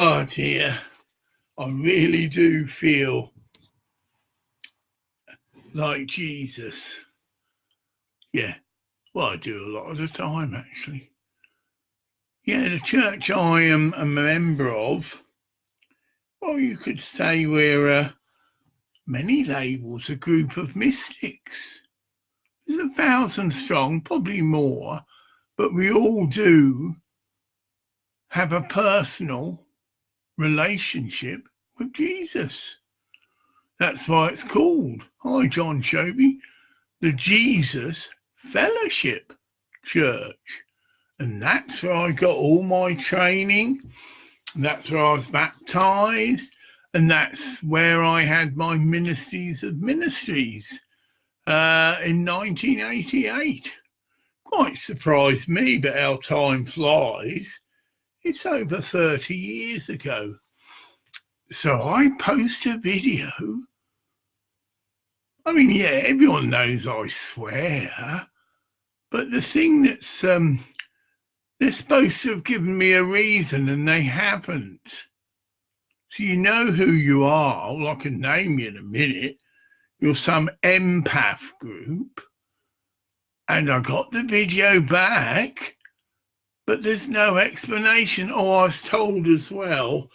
Oh dear, I really do feel like Jesus. Yeah, well, I do a lot of the time actually. Yeah, the church I am a member of, well, you could say we're many labels, a group of mystics. There's 1,000 strong, probably more, but we all do have a personal relationship with Jesus. That's why it's called, hi John Shoby, the Jesus Fellowship Church. And that's where I got all my training. That's where I was baptized. And that's where I had my ministries of ministries in 1988. Quite surprised me, but how time flies. It's over 30 years ago. So I post a video. I mean, yeah, everyone knows I swear. But the thing that's, they're supposed to have given me a reason and they haven't. So you know who you are. Well, I can name you in a minute. You're some empath group. And I got the video back, but there's no explanation. Oh, I was told as well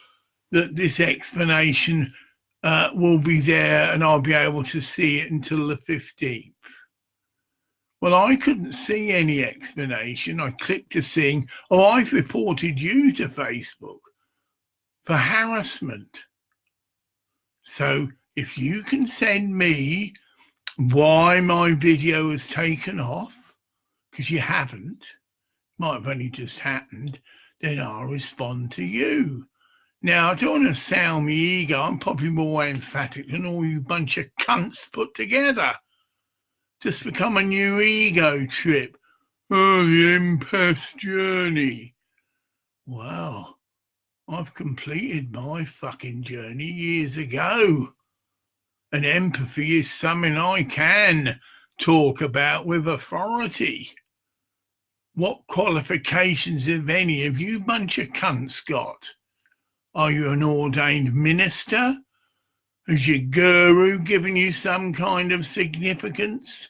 that this explanation will be there and I'll be able to see it until the 15th. Well, I couldn't see any explanation. I clicked a thing. Oh, I've reported you to Facebook for harassment. So if you can send me why my video was taken off, because you haven't, might have only just happened, then I'll respond to you. Now, I don't want to sound me ego. I'm probably more emphatic than all you bunch of cunts put together. Just become a new ego trip. Oh, the empath's journey. Well, I've completed my fucking journey years ago. And empathy is something I can talk about with authority. What qualifications, if any, have you bunch of cunts got? Are you an ordained minister? Has your guru given you some kind of significance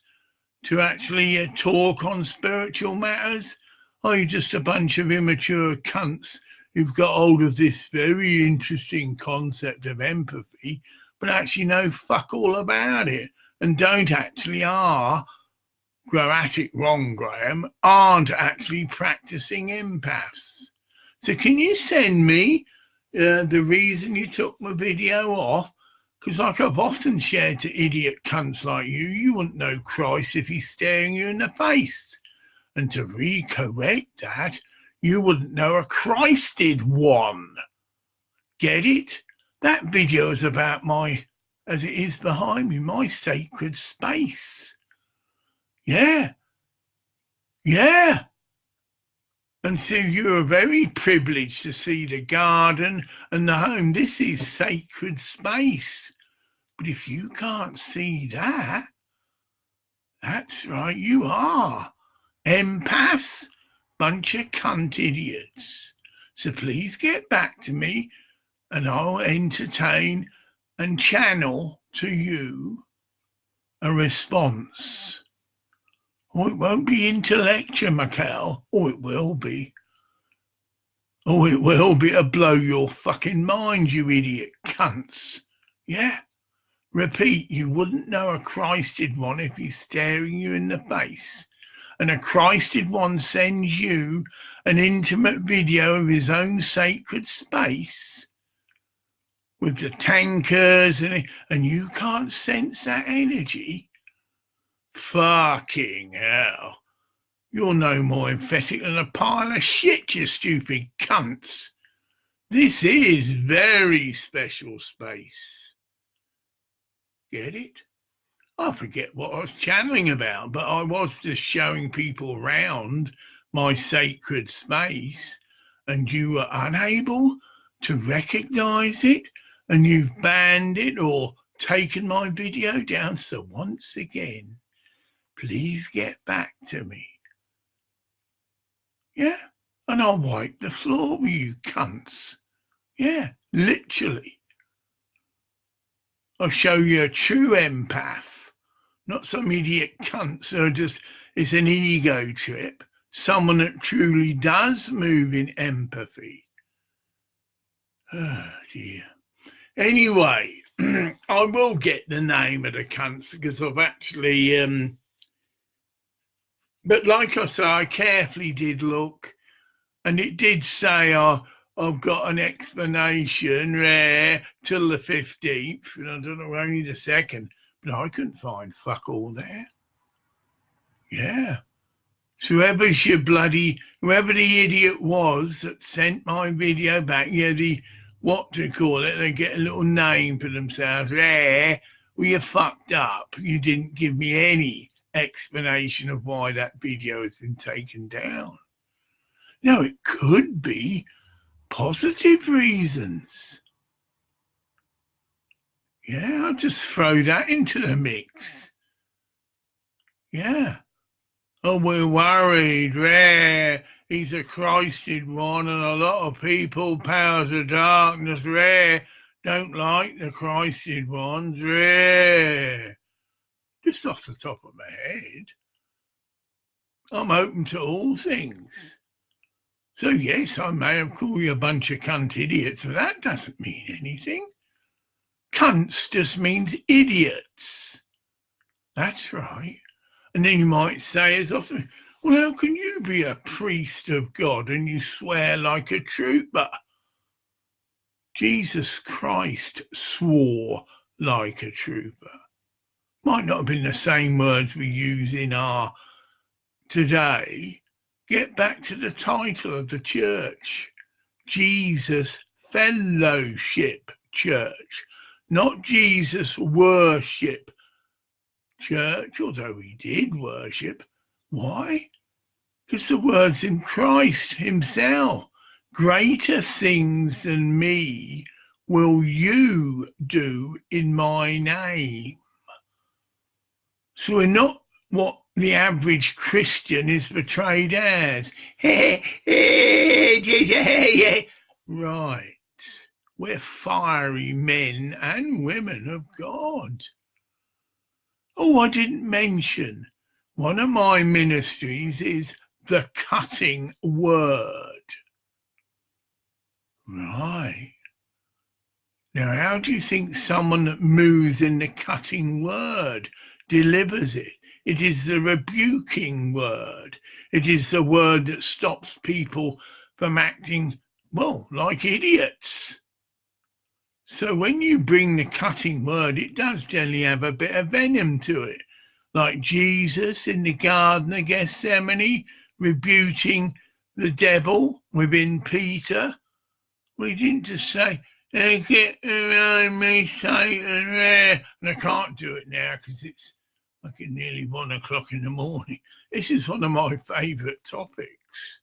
to actually talk on spiritual matters? Are you just a bunch of immature cunts who've got hold of this very interesting concept of empathy, but actually know fuck all about it and don't actually grammatic wrong, Graham, aren't actually practicing empaths? So can you send me the reason you took my video off? Because like I've often shared to idiot cunts like you wouldn't know Christ if he's staring you in the face. And to recorrect that, you wouldn't know a Christed one. Get it? That video is about my, as it is behind me, my sacred space. Yeah. Yeah. And so you are very privileged to see the garden and the home. This is sacred space. But if you can't see that, that's right, you are. Empaths, bunch of cunt idiots. So please get back to me and I'll entertain and channel to you a response. Oh, it won't be intellectual, Mikhail. Oh, it will be. Oh, it will be to blow your fucking mind, you idiot cunts. Yeah. Repeat, you wouldn't know a Christed one if he's staring you in the face. And a Christed one sends you an intimate video of his own sacred space with the tankers and you can't sense that energy. Fucking hell. You're no more emphatic than a pile of shit, you stupid cunts. This is very special space. Get it? I forget what I was channeling about, but I was just showing people around my sacred space, and you were unable to recognize it, and you've banned it or taken my video down. So once again, please get back to me. Yeah, and I'll wipe the floor with you cunts. Yeah, literally. I'll show you a true empath, not some idiot cunts who are just, it's an ego trip. Someone that truly does move in empathy. Oh, dear. Anyway, I will get the name of the cunts because I've actually, but like I say, I carefully did look, and it did say I've got an explanation there till the 15th, and I don't know, only the 2nd, but I couldn't find fuck all there. Yeah. So whoever the idiot was that sent my video back, what to call it, they get a little name for themselves. Well, you fucked up. You didn't give me any explanation of why that video has been taken down. Now, it could be positive reasons. Yeah, I'll just throw that into the mix. Yeah. Oh, we're worried. He's a Christed one, and a lot of people, powers of darkness, don't like the Christed ones. Just off the top of my head. I'm open to all things. So, yes, I may have called you a bunch of cunt idiots, but that doesn't mean anything. Cunts just means idiots. That's right. And then you might say as often, well, how can you be a priest of God and you swear like a trooper? Jesus Christ swore like a trooper. Might not have been the same words we use in our today. Get back to the title of the church. Jesus Fellowship Church, not Jesus Worship Church, although he did worship. Why? Because the word's in Christ himself. Greater things than me will you do in my name. So we're not what the average Christian is portrayed as. Right. We're fiery men and women of God. Oh, I didn't mention, one of my ministries is the cutting word. Right. Now, how do you think someone that moves in the cutting word delivers it? It is the rebuking word. It is the word that stops people from acting, well, like idiots. So when you bring the cutting word, it does generally have a bit of venom to it. Like Jesus in the Garden of Gethsemane, rebuking the devil within Peter. Well, he didn't just say, get around me, Satan, and I can't do it now because it's fucking nearly 1 o'clock in the morning. This is one of my favourite topics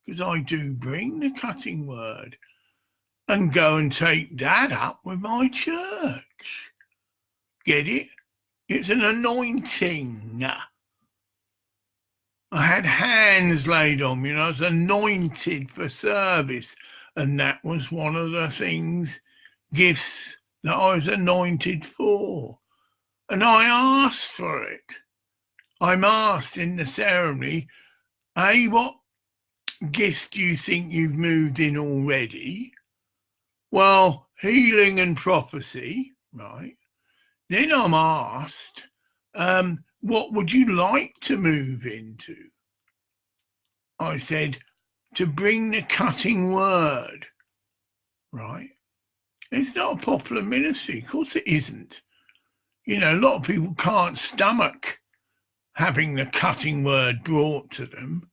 because I do bring the cutting word and go and take that up with my church. Get it? It's an anointing. I had hands laid on me and I was anointed for service. And that was one of the gifts that I was anointed for. And I asked for it. I'm asked in the ceremony, hey, what gifts do you think you've moved in already? Well, healing and prophecy, right? Then I'm asked, what would you like to move into? I said, to bring the cutting word, right? It's not a popular ministry. Of course it isn't. You know, a lot of people can't stomach having the cutting word brought to them,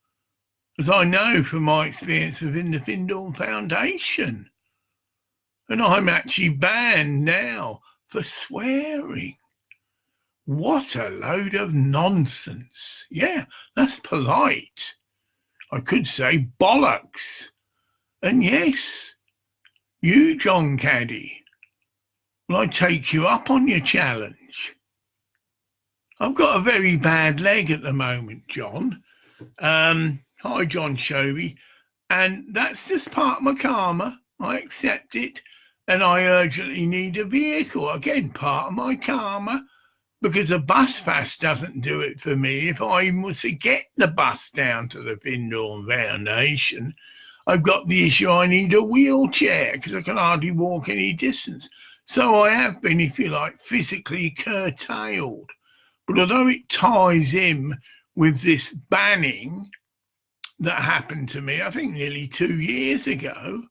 as I know from my experience within the Findle Foundation. And I'm actually banned now for swearing. What a load of nonsense. Yeah, that's polite. I could say bollocks. And yes, you, John Caddy, will I take you up on your challenge? I've got a very bad leg at the moment, John. Hi, John Shovey. And that's just part of my karma. I accept it, and I urgently need a vehicle. Again, part of my karma, because a bus pass doesn't do it for me. If I even was to get the bus down to the Findorn Foundation, I've got the issue I need a wheelchair because I can hardly walk any distance. So I have been, if you like, physically curtailed. But although it ties in with this banning that happened to me, I think nearly 2 years ago,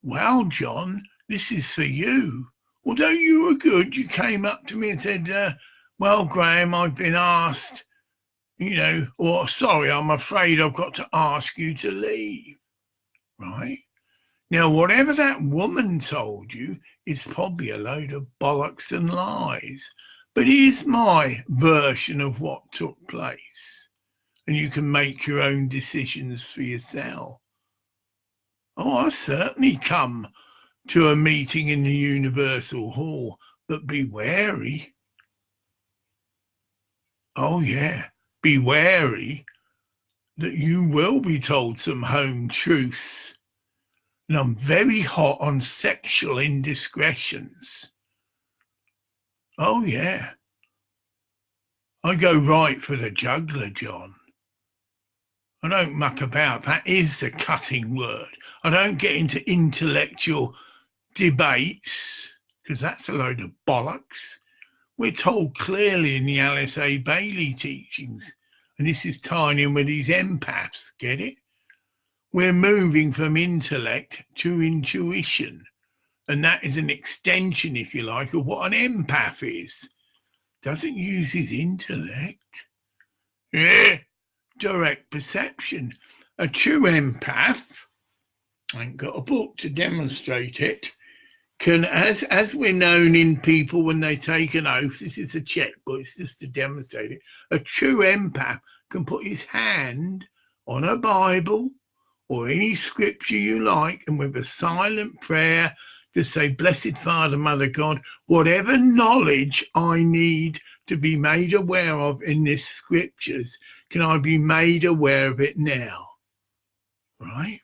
well, John, this is for you. Although you were good, you came up to me and said, well, Graham, I've been asked, or sorry, I'm afraid I've got to ask you to leave. Right? Now, whatever that woman told you is probably a load of bollocks and lies. But here's my version of what took place. And you can make your own decisions for yourself. Oh, I certainly come to a meeting in the Universal Hall, but be wary. Oh, yeah, be wary that you will be told some home truths. And I'm very hot on sexual indiscretions. Oh, yeah. I go right for the jugular, John. I don't muck about. That is the cutting word. I don't get into intellectual debates, because that's a load of bollocks. We're told clearly in the Alice A. Bailey teachings, and this is tying in with these empaths, get it? We're moving from intellect to intuition, and that is an extension, if you like, of what an empath is. Doesn't use his intellect. Yeah, direct perception. A true empath, I ain't got a book to demonstrate it, can, as we're known in people when they take an oath, this is a checkbook, it's just to demonstrate it, a true empath can put his hand on a Bible or any scripture you like, and with a silent prayer to say, Blessed Father, Mother God, whatever knowledge I need to be made aware of in this scriptures, can I be made aware of it now? Right?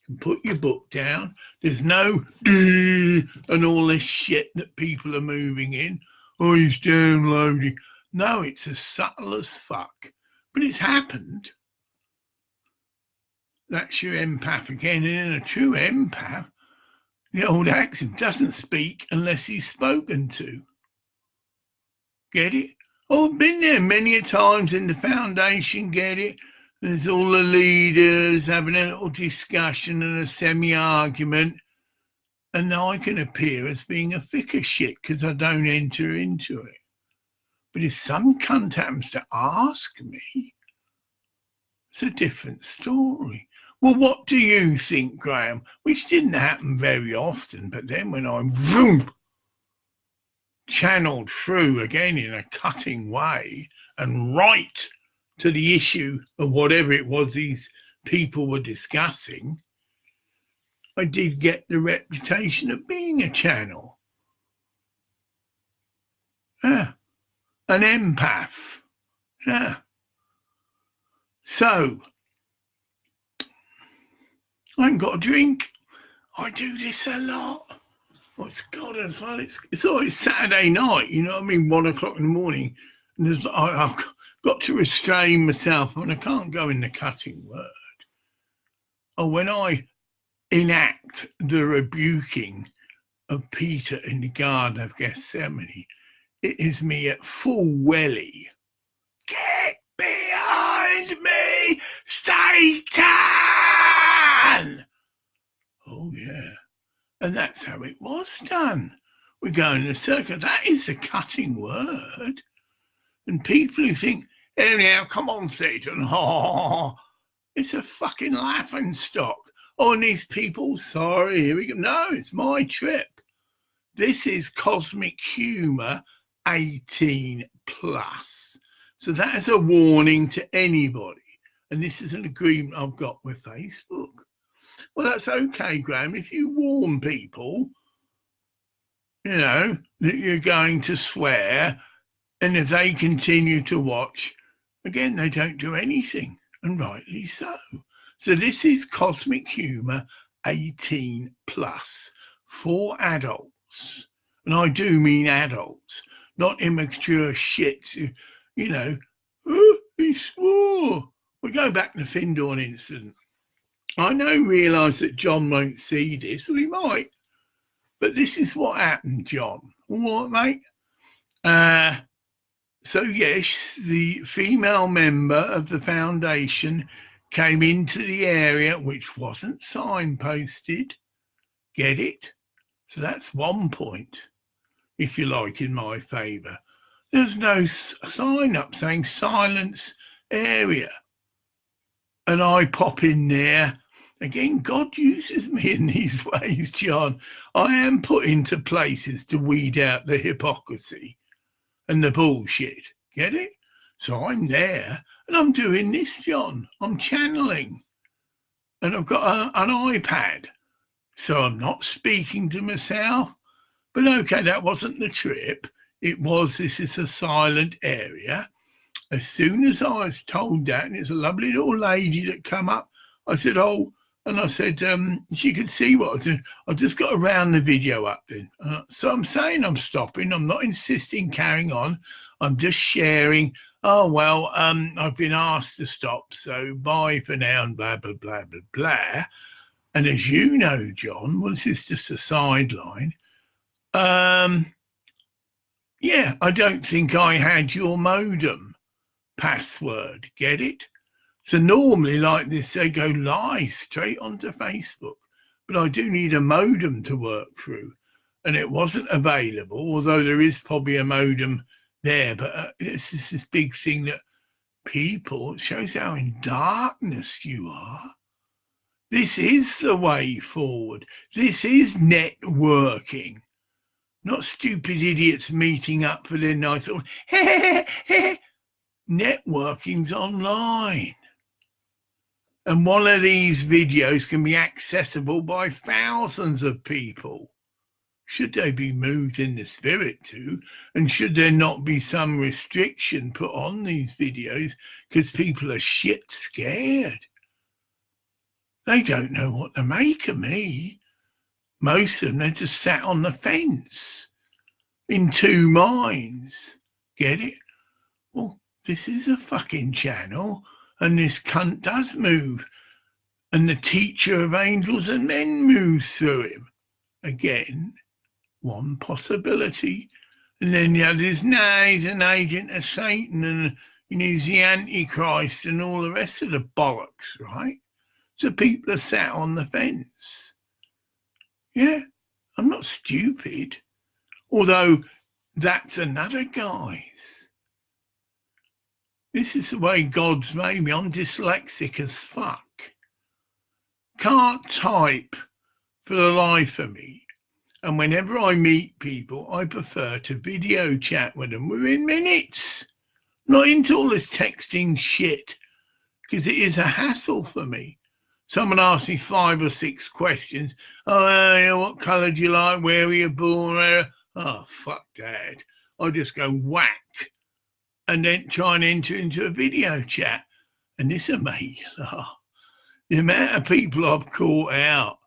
And put your book down. There's no and all this shit that people are moving in. Oh, he's downloading. No, it's as subtle as fuck. But it's happened. That's your empath again. And in a true empath, the old accent doesn't speak unless he's spoken to. Get it? Oh, I've been there many a times in the foundation, get it? There's all the leaders having a little discussion and a semi-argument, and I can appear as being a thick of shit because I don't enter into it. But if some cunt happens to ask me, it's a different story. Well, what do you think, Graham? Which didn't happen very often, but then when I channeled through again in a cutting way and right to the issue of whatever it was these people were discussing, I did get the reputation of being a channel. An empath. Yeah. So, I ain't got a drink. I do this a lot. It's God as well. It's always Saturday night, you know what I mean? 1 o'clock in the morning. And I've got to restrain myself when I can't go in the cutting word. Oh, when I enact the rebuking of Peter in the Garden of Gethsemane, it is me at full welly. Get behind me, Satan! Oh, yeah. And that's how it was done. We go in a circle. That is a cutting word. And people who think, anyhow, come on, Satan. Oh, it's a fucking laughing stock. Oh, and these people, sorry, here we go. No, it's my trip. This is Cosmic Humour 18 plus. So that is a warning to anybody. And this is an agreement I've got with Facebook. Well, that's okay, Graham. If you warn people, that you're going to swear, and if they continue to watch, again, they don't do anything, and rightly so. So this is Cosmic Humour 18 plus for adults. And I do mean adults, not immature shits who, oh, he swore. We go back to the Findorn incident. I realise that John won't see this, well, he might. But this is what happened, John. All right, mate? So, yes, the female member of the foundation came into the area which wasn't signposted. Get it? So that's one point, if you like, in my favour. There's no sign up saying silence area. And I pop in there. Again, God uses me in these ways, John. I am put into places to weed out the hypocrisy and the bullshit. Get it? So I'm there and I'm doing this, John. I'm channeling. And I've got an iPad. So I'm not speaking to myself. But okay, that wasn't the trip. This is a silent area. As soon as I was told that, and it's a lovely little lady that come up, I said, oh, and I said, she could see what I was doing. I just got to round the video up then. So I'm saying I'm stopping. I'm not insisting carrying on. I'm just sharing. Oh, well, I've been asked to stop. So bye for now and blah, blah, blah, blah, blah. And as you know, John, well, this is just a sideline. Yeah, I don't think I had your modem password. Get it? So normally like this, they go live straight onto Facebook. But I do need a modem to work through. And it wasn't available, although there is probably a modem there. But it's this big thing that it shows how in darkness you are. This is the way forward. This is networking. Not stupid idiots meeting up for their nice little networking's online. And one of these videos can be accessible by thousands of people. Should they be moved in the spirit to? And should there not be some restriction put on these videos because people are shit scared? They don't know what to make of me. Most of them, they're just sat on the fence in two minds. Get it? Well, this is a fucking channel and this cunt does move. And the teacher of angels and men moves through him. Again, one possibility. And then the other is, he's an agent of Satan and he's the Antichrist and all the rest of the bollocks, right? So people are sat on the fence. Yeah, I'm not stupid. Although that's another guy's. This is the way God's made me. I'm dyslexic as fuck. Can't type for the life of me. And whenever I meet people, I prefer to video chat with them within minutes. Not into all this texting shit, because it is a hassle for me. Someone asked me 5 or 6 questions. Oh, what colour do you like? Where were you born? Oh, fuck that. I just go whack and then try and enter into a video chat. And this will make you laugh. The amount of people I've caught out.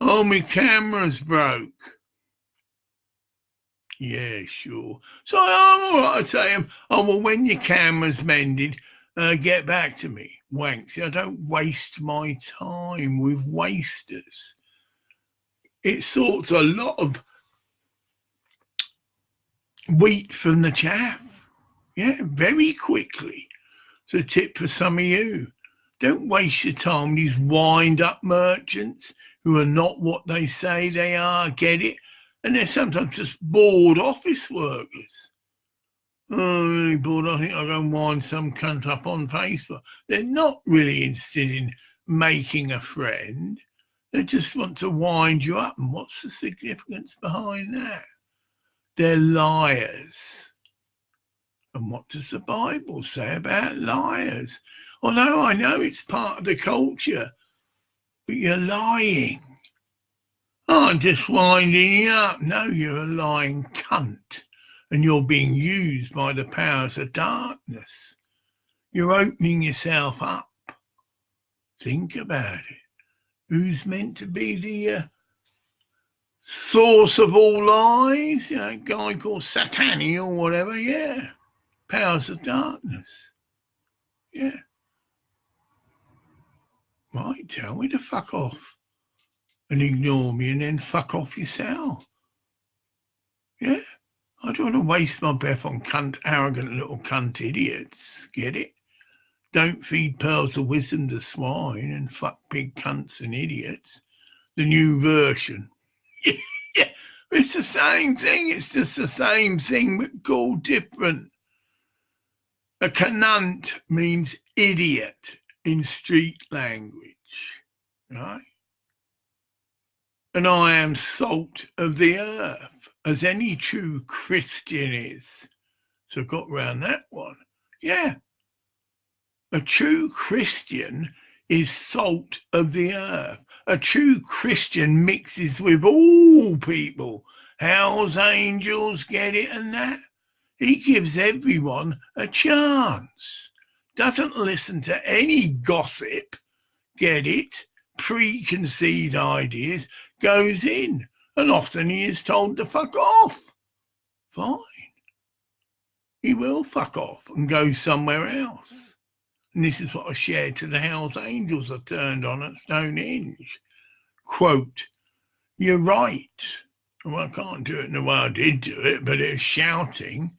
Oh, my camera's broke. Yeah, sure. So I'm all right. I say, oh, well, when your camera's mended, get back to me. Wanks. I don't waste my time with wasters. It sorts a lot of wheat from the chaff. Yeah, very quickly. So a tip for some of you. Don't waste your time with these wind-up merchants who are not what they say they are. Get it? And they're sometimes just bored office workers. Oh, I'm really bored. I think I'll go and wind some cunt up on Facebook. They're not really interested in making a friend. They just want to wind you up. And what's the significance behind that? They're liars. And what does the Bible say about liars? Although I know it's part of the culture, but you're lying. Oh, I'm just winding you up. No, you're a lying cunt. And you're being used by the powers of darkness. You're opening yourself up. Think about it. who's meant to be the source of all lies, a guy called Satani or whatever, yeah. Powers of darkness. Yeah. Right, tell me to fuck off and ignore me and then fuck off yourself. Yeah. I don't want to waste my breath on arrogant little cunt idiots. Get it? Don't feed pearls of wisdom to swine and fuck big cunts and idiots. The new version. Yeah, it's the same thing. It's just the same thing, but called different. A cunt means idiot in street language, right? And I am salt of the earth, as any true Christian is. So I got round that one. Yeah. A true Christian is salt of the earth. A true Christian mixes with all people. Hell's angels, get it, and that. He gives everyone a chance. Doesn't listen to any gossip, get it, preconceived ideas, goes in, and often he is told to fuck off. Fine. He will fuck off and go somewhere else. And this is what I shared to the Hell's Angels I turned on at Stonehenge. Quote, you're right. Well, I can't do it in the way I did do it, but it was shouting.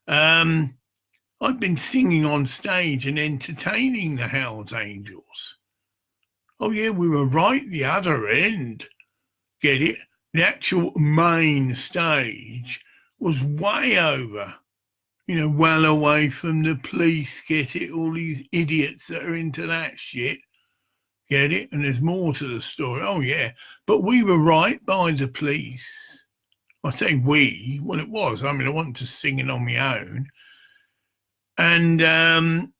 I've been singing on stage and entertaining the Hell's Angels. Oh, yeah, we were right the other end. Get it? The actual main stage was way over. Well away from the police, get it? All these idiots that are into that shit, get it? And there's more to the story. Oh, yeah, but we were right by the police. I say we, well, it was. I wanted to sing it on my own. And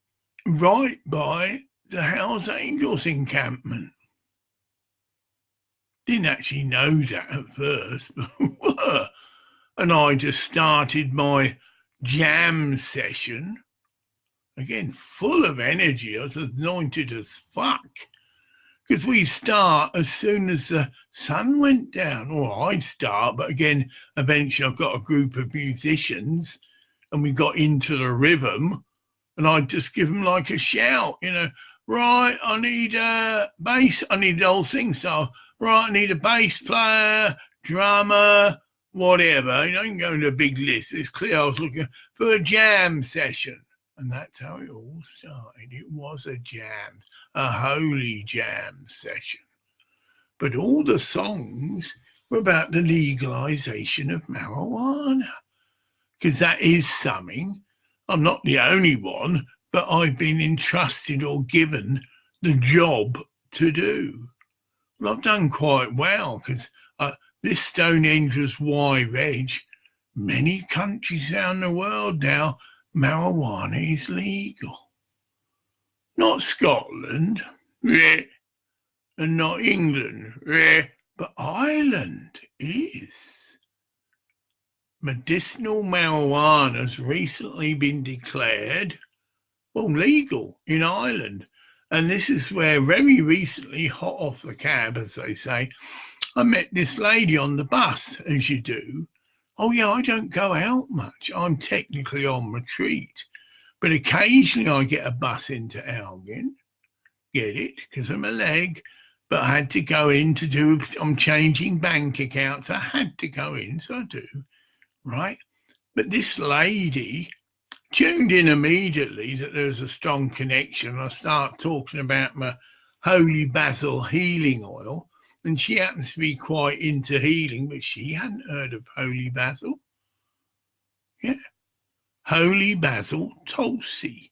right by the Hell's Angels encampment. Didn't actually know that at first, but were. And I just started my jam session, again, full of energy. I was anointed as fuck. Because we start as soon as the sun went down, or I'd start, but again, eventually I've got a group of musicians and we got into the rhythm and I'd just give them like a shout, right, I need a bass, I need the whole thing. So, right, I need a bass player, drummer, whatever. I can go into a big list. It's clear I was looking for a jam session. And that's how it all started. It was a jam, a holy jam session. But all the songs were about the legalization of marijuana. Because that is something. I'm not the only one, but I've been entrusted or given the job to do. Well, I've done quite well because this Stonehenge was Y-Reg. Many countries around the world now, marijuana is legal. Not Scotland, and not England, but Ireland is. Medicinal marijuana has recently been declared, legal in Ireland. And this is where very recently, hot off the cab, as they say, I met this lady on the bus, as you do. Oh, yeah, I don't go out much. I'm technically on retreat. But occasionally I get a bus into Elgin. Get it? Because I'm a leg. But I had to go in I'm changing bank accounts. I had to go in, so I do. Right? But this lady tuned in immediately that there was a strong connection. I start talking about my holy basil healing oil. And she happens to be quite into healing, but she hadn't heard of holy basil. Yeah. Holy basil Tulsi.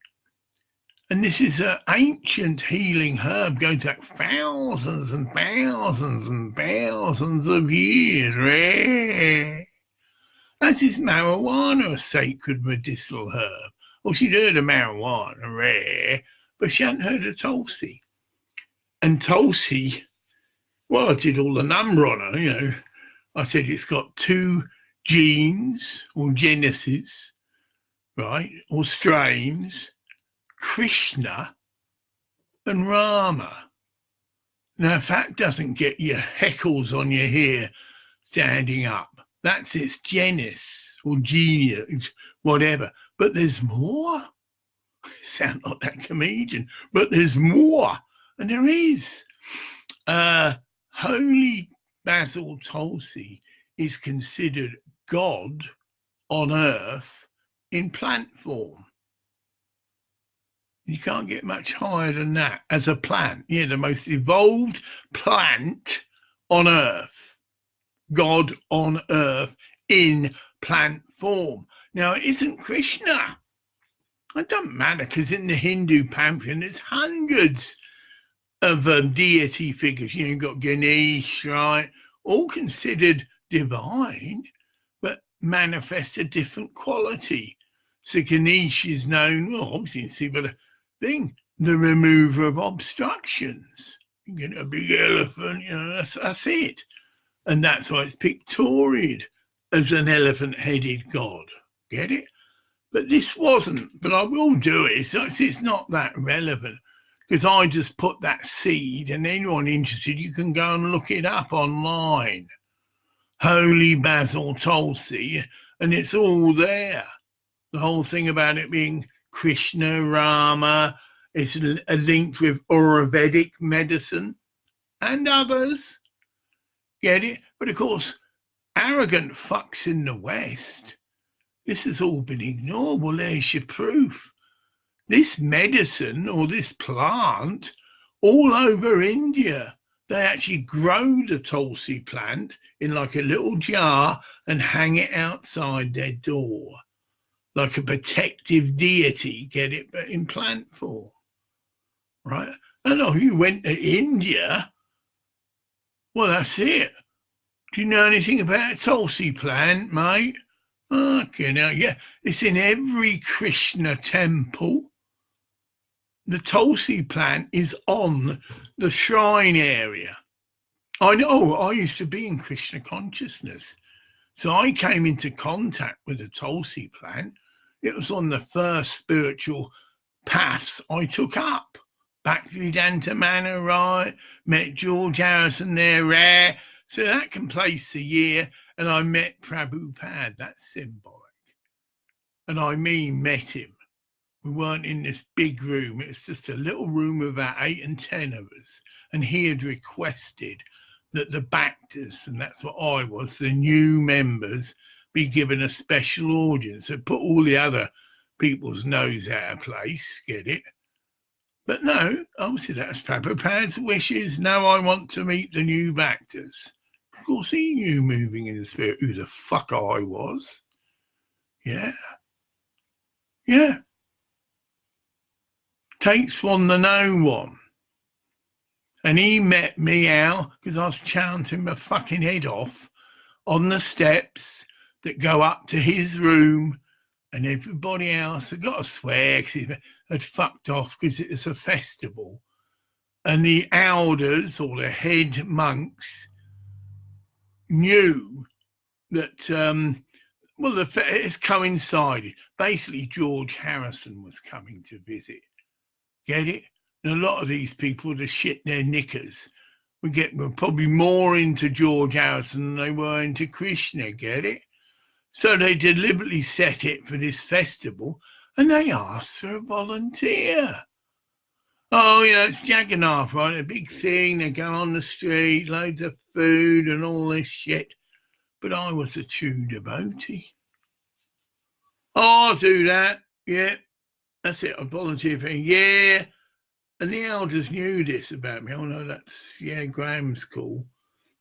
And this is an ancient healing herb going back thousands and thousands and thousands of years. As is marijuana, a sacred medicinal herb. Well, she'd heard of marijuana, but she hadn't heard of Tulsi. And Tulsi, well, I did all the number on her, I said it's got 2 genes or genesis, right, or strains, Krishna and Rama. Now, if that doesn't get your hackles on your hair standing up, that's its genus or genius, whatever. But there's more. Sound like that comedian, but there's more. And there is. Holy Basil Tulsi is considered God on earth in plant form. You can't get much higher than that as a plant. Yeah, the most evolved plant on earth. God on earth in plant form. Now, it isn't Krishna. It doesn't matter, because in the Hindu pantheon, there's hundreds of deity figures. You've got Ganesh, right? All considered divine, but manifest a different quality. So Ganesh is known, well, obviously, you see, but the remover of obstructions. You get a big elephant, that's it. And that's why it's pictoried as an elephant-headed god. Get it? But this wasn't. But I will do it. It's not that relevant, because I just put that seed, and anyone interested, you can go and look it up online. Holy Basil Tulsi, and it's all there. The whole thing about it being Krishna, Rama, it's linked with Ayurvedic medicine and others. Get it? But of course, arrogant fucks in the West, this has all been ignored. Well, there's your proof. This medicine or this plant, all over India, they actually grow the Tulsi plant in like a little jar and hang it outside their door, like a protective deity, get it, but in plant form, right? And if you went to India, well, that's it. Do you know anything about a Tulsi plant, mate? Okay, now, yeah, it's in every Krishna temple. The Tulsi plant is on the shrine area. I know, I used to be in Krishna consciousness. So I came into contact with the Tulsi plant. It was on the first spiritual paths I took up. Bhaktivedanta Manor, right? Met George Harrison there, rare. So that can place a year. And I met Prabhupada. That's symbolic. And I mean met him. We weren't in this big room. It was just a little room of about 8 and 10 of us. And he had requested that the Bhaktas, and that's what I was, the new members, be given a special audience. So put all the other people's nose out of place, get it? But no, obviously that's Prabhupada's wishes. No, I want to meet the new Bhaktas. Of course, he knew moving in the spirit who the fuck I was. Yeah. Yeah. Takes one to know one. And he met me out because I was chanting my fucking head off on the steps that go up to his room, and everybody else had got to swear because he had fucked off because it was a festival. And the elders or the head monks knew that, it's coincided. Basically, George Harrison was coming to visit. Get it? And a lot of these people would have shit their knickers. Were probably more into George Harrison than they were into Krishna, get it? So they deliberately set it for this festival, and they asked for a volunteer. Oh, it's Jagannath, right? A big thing. They go on the street, loads of food and all this shit. But I was a true devotee. Oh, I'll do that. Yeah, that's it. I volunteer for him. Yeah. And the elders knew this about me. Oh, no, Graham's cool.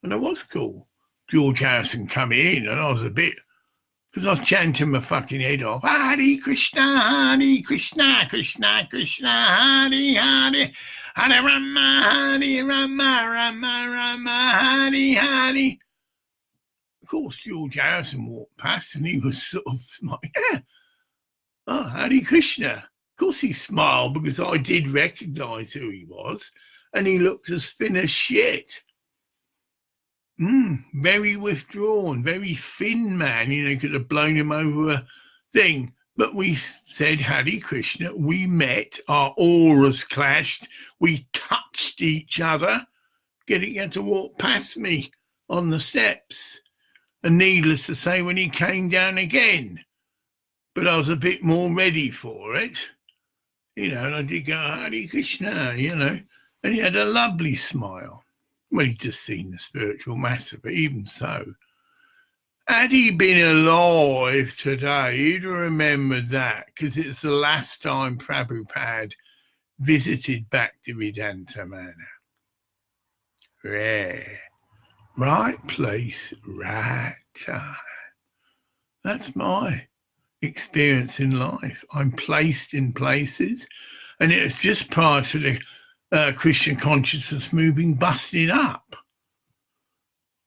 And I was cool. George Harrison come in, and I was a bit, because I was chanting my fucking head off. Hare Krishna, Krishna Krishna, Hare Rama, Rama Rama, Hare. Of course, George Harrison walked past, and he was sort of like, yeah. Oh, Hare Krishna. Of course he smiled, because I did recognise who he was, and he looked as thin as shit. Very withdrawn, very thin man, could have blown him over a thing. But we said Hare Krishna, we met, our auras clashed, we touched each other, Get it? He had to walk past me on the steps. And needless to say, when he came down again, but I was a bit more ready for it, and I did go, Hare Krishna, and he had a lovely smile. Well, he'd just seen the spiritual master, but even so, had he been alive today, he'd have remembered that, because it's the last time Prabhupada visited Bhaktivedanta Manor. Rare. Right place, right time. That's my experience in life. I'm placed in places, and it's just prior to the Christian consciousness moving busting up.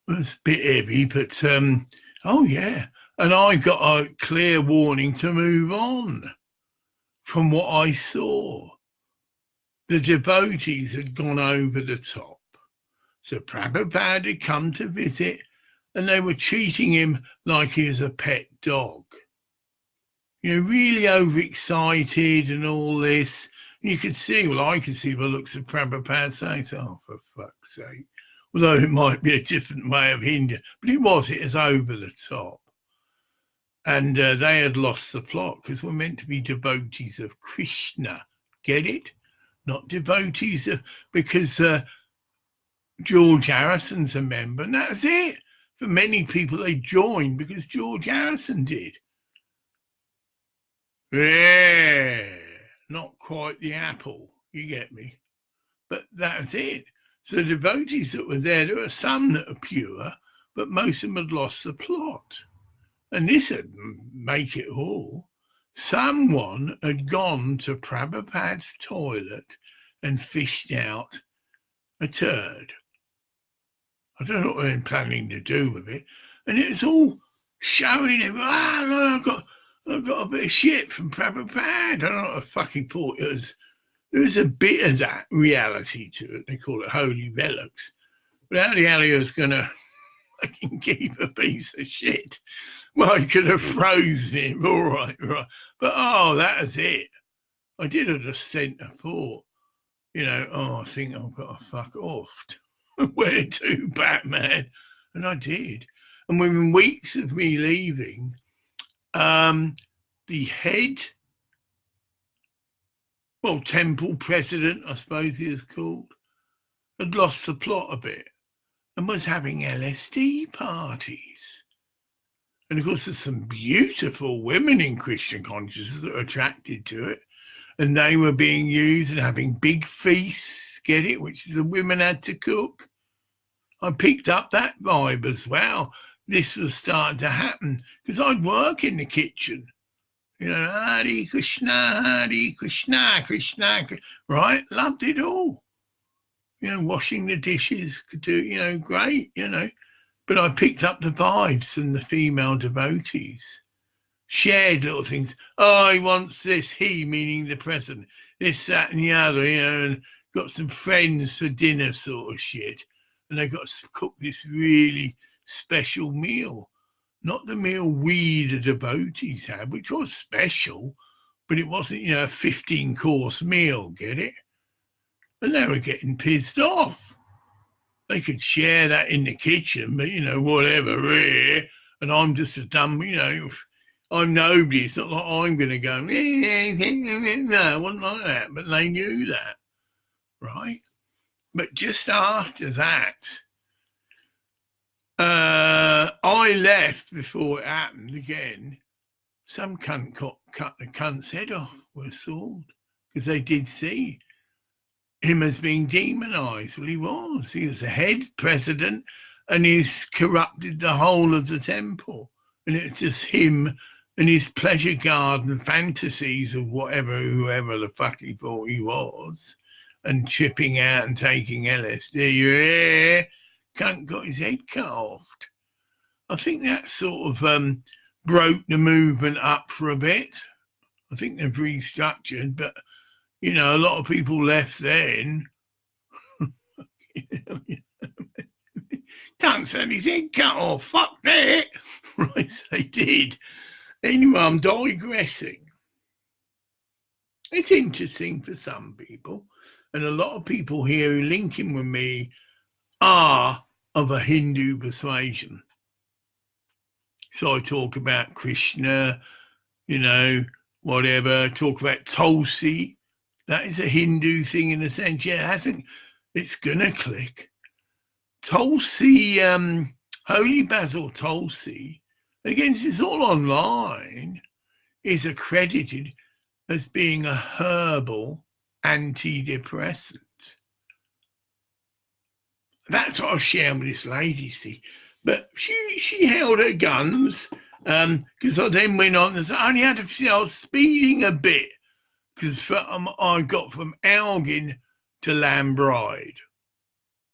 It was a bit heavy, but oh yeah, and I got a clear warning to move on from what I saw. The devotees had gone over the top. So Prabhupada had come to visit, and they were treating him like he was a pet dog. Really overexcited and all this. You could see, I could see the looks of Prabhupada saying, oh, for fuck's sake. Although it might be a different way of Hindu, but it was over the top. And they had lost the plot, because we're meant to be devotees of Krishna. Get it? Not devotees of, because George Harrison's a member, and that's it. For many people, they joined because George Harrison did. Yeah, not quite the apple, you get me. But that's it. So the devotees that were there were some that are pure, but most of them had lost the plot. And this would make it all. Someone had gone to Prabhupada's toilet and fished out a turd. I don't know what they're planning to do with it. And it's all showing him, look, I've got a bit of shit from Prabhupada. I don't know what I fucking thought it was. There was a bit of that reality to it. They call it holy relics. But how the hell he was going to fucking keep a piece of shit? Well, I could have frozen him, all right. But, that was it. I did have just sent a thought, I think I've got to fuck off. Where to, Batman? And I did. And within weeks of me leaving, the head, temple president, I suppose he is called, had lost the plot a bit and was having LSD parties. And of course, there's some beautiful women in Christian consciousness that are attracted to it. And they were being used and having big feasts, get it, which the women had to cook. I picked up that vibe as well. This was starting to happen because I'd work in the kitchen. Hare Krishna, Krishna, Krishna, right? Loved it all. Washing the dishes, could do, great, But I picked up the vibes and the female devotees. Shared little things. Oh, he wants this, he meaning the president, this, that, and the other, and got some friends for dinner sort of shit. And they got to cook this really special meal. Not the meal we, the devotees, had, which was special, but it wasn't, a 15-course meal, get it? And they were getting pissed off. They could share that in the kitchen, but, whatever, and I'm just a dumb, I'm nobody. It's not like I'm going to go, no, it wasn't like that. But they knew that, right? But just after that, I left before it happened again. Some cunt cut the cunt's head off with a sword because they did see him as being demonized. Well, he was. He was the head president and he's corrupted the whole of the temple. And it's just him and his pleasure garden fantasies of whoever the fuck he thought he was, and chipping out and taking LSD. Cunt got his head cut off. I think that sort of broke the movement up for a bit. I think they've restructured, but, a lot of people left then. Cunt had his head cut off. Fuck that. Right, they did. Anyway, I'm digressing. It's interesting for some people, and a lot of people here who link in with me are of a Hindu persuasion. So I talk about Krishna, whatever, talk about Tulsi. That is a Hindu thing in a sense. Yeah, it's going to click. Tulsi, Holy Basil Tulsi, again, this is all online, is accredited as being a herbal antidepressant. That's what I was sharing with this lady, see. But she held her guns, because I then went on and I only had to see I was speeding a bit, because I got from Elgin to Lambride.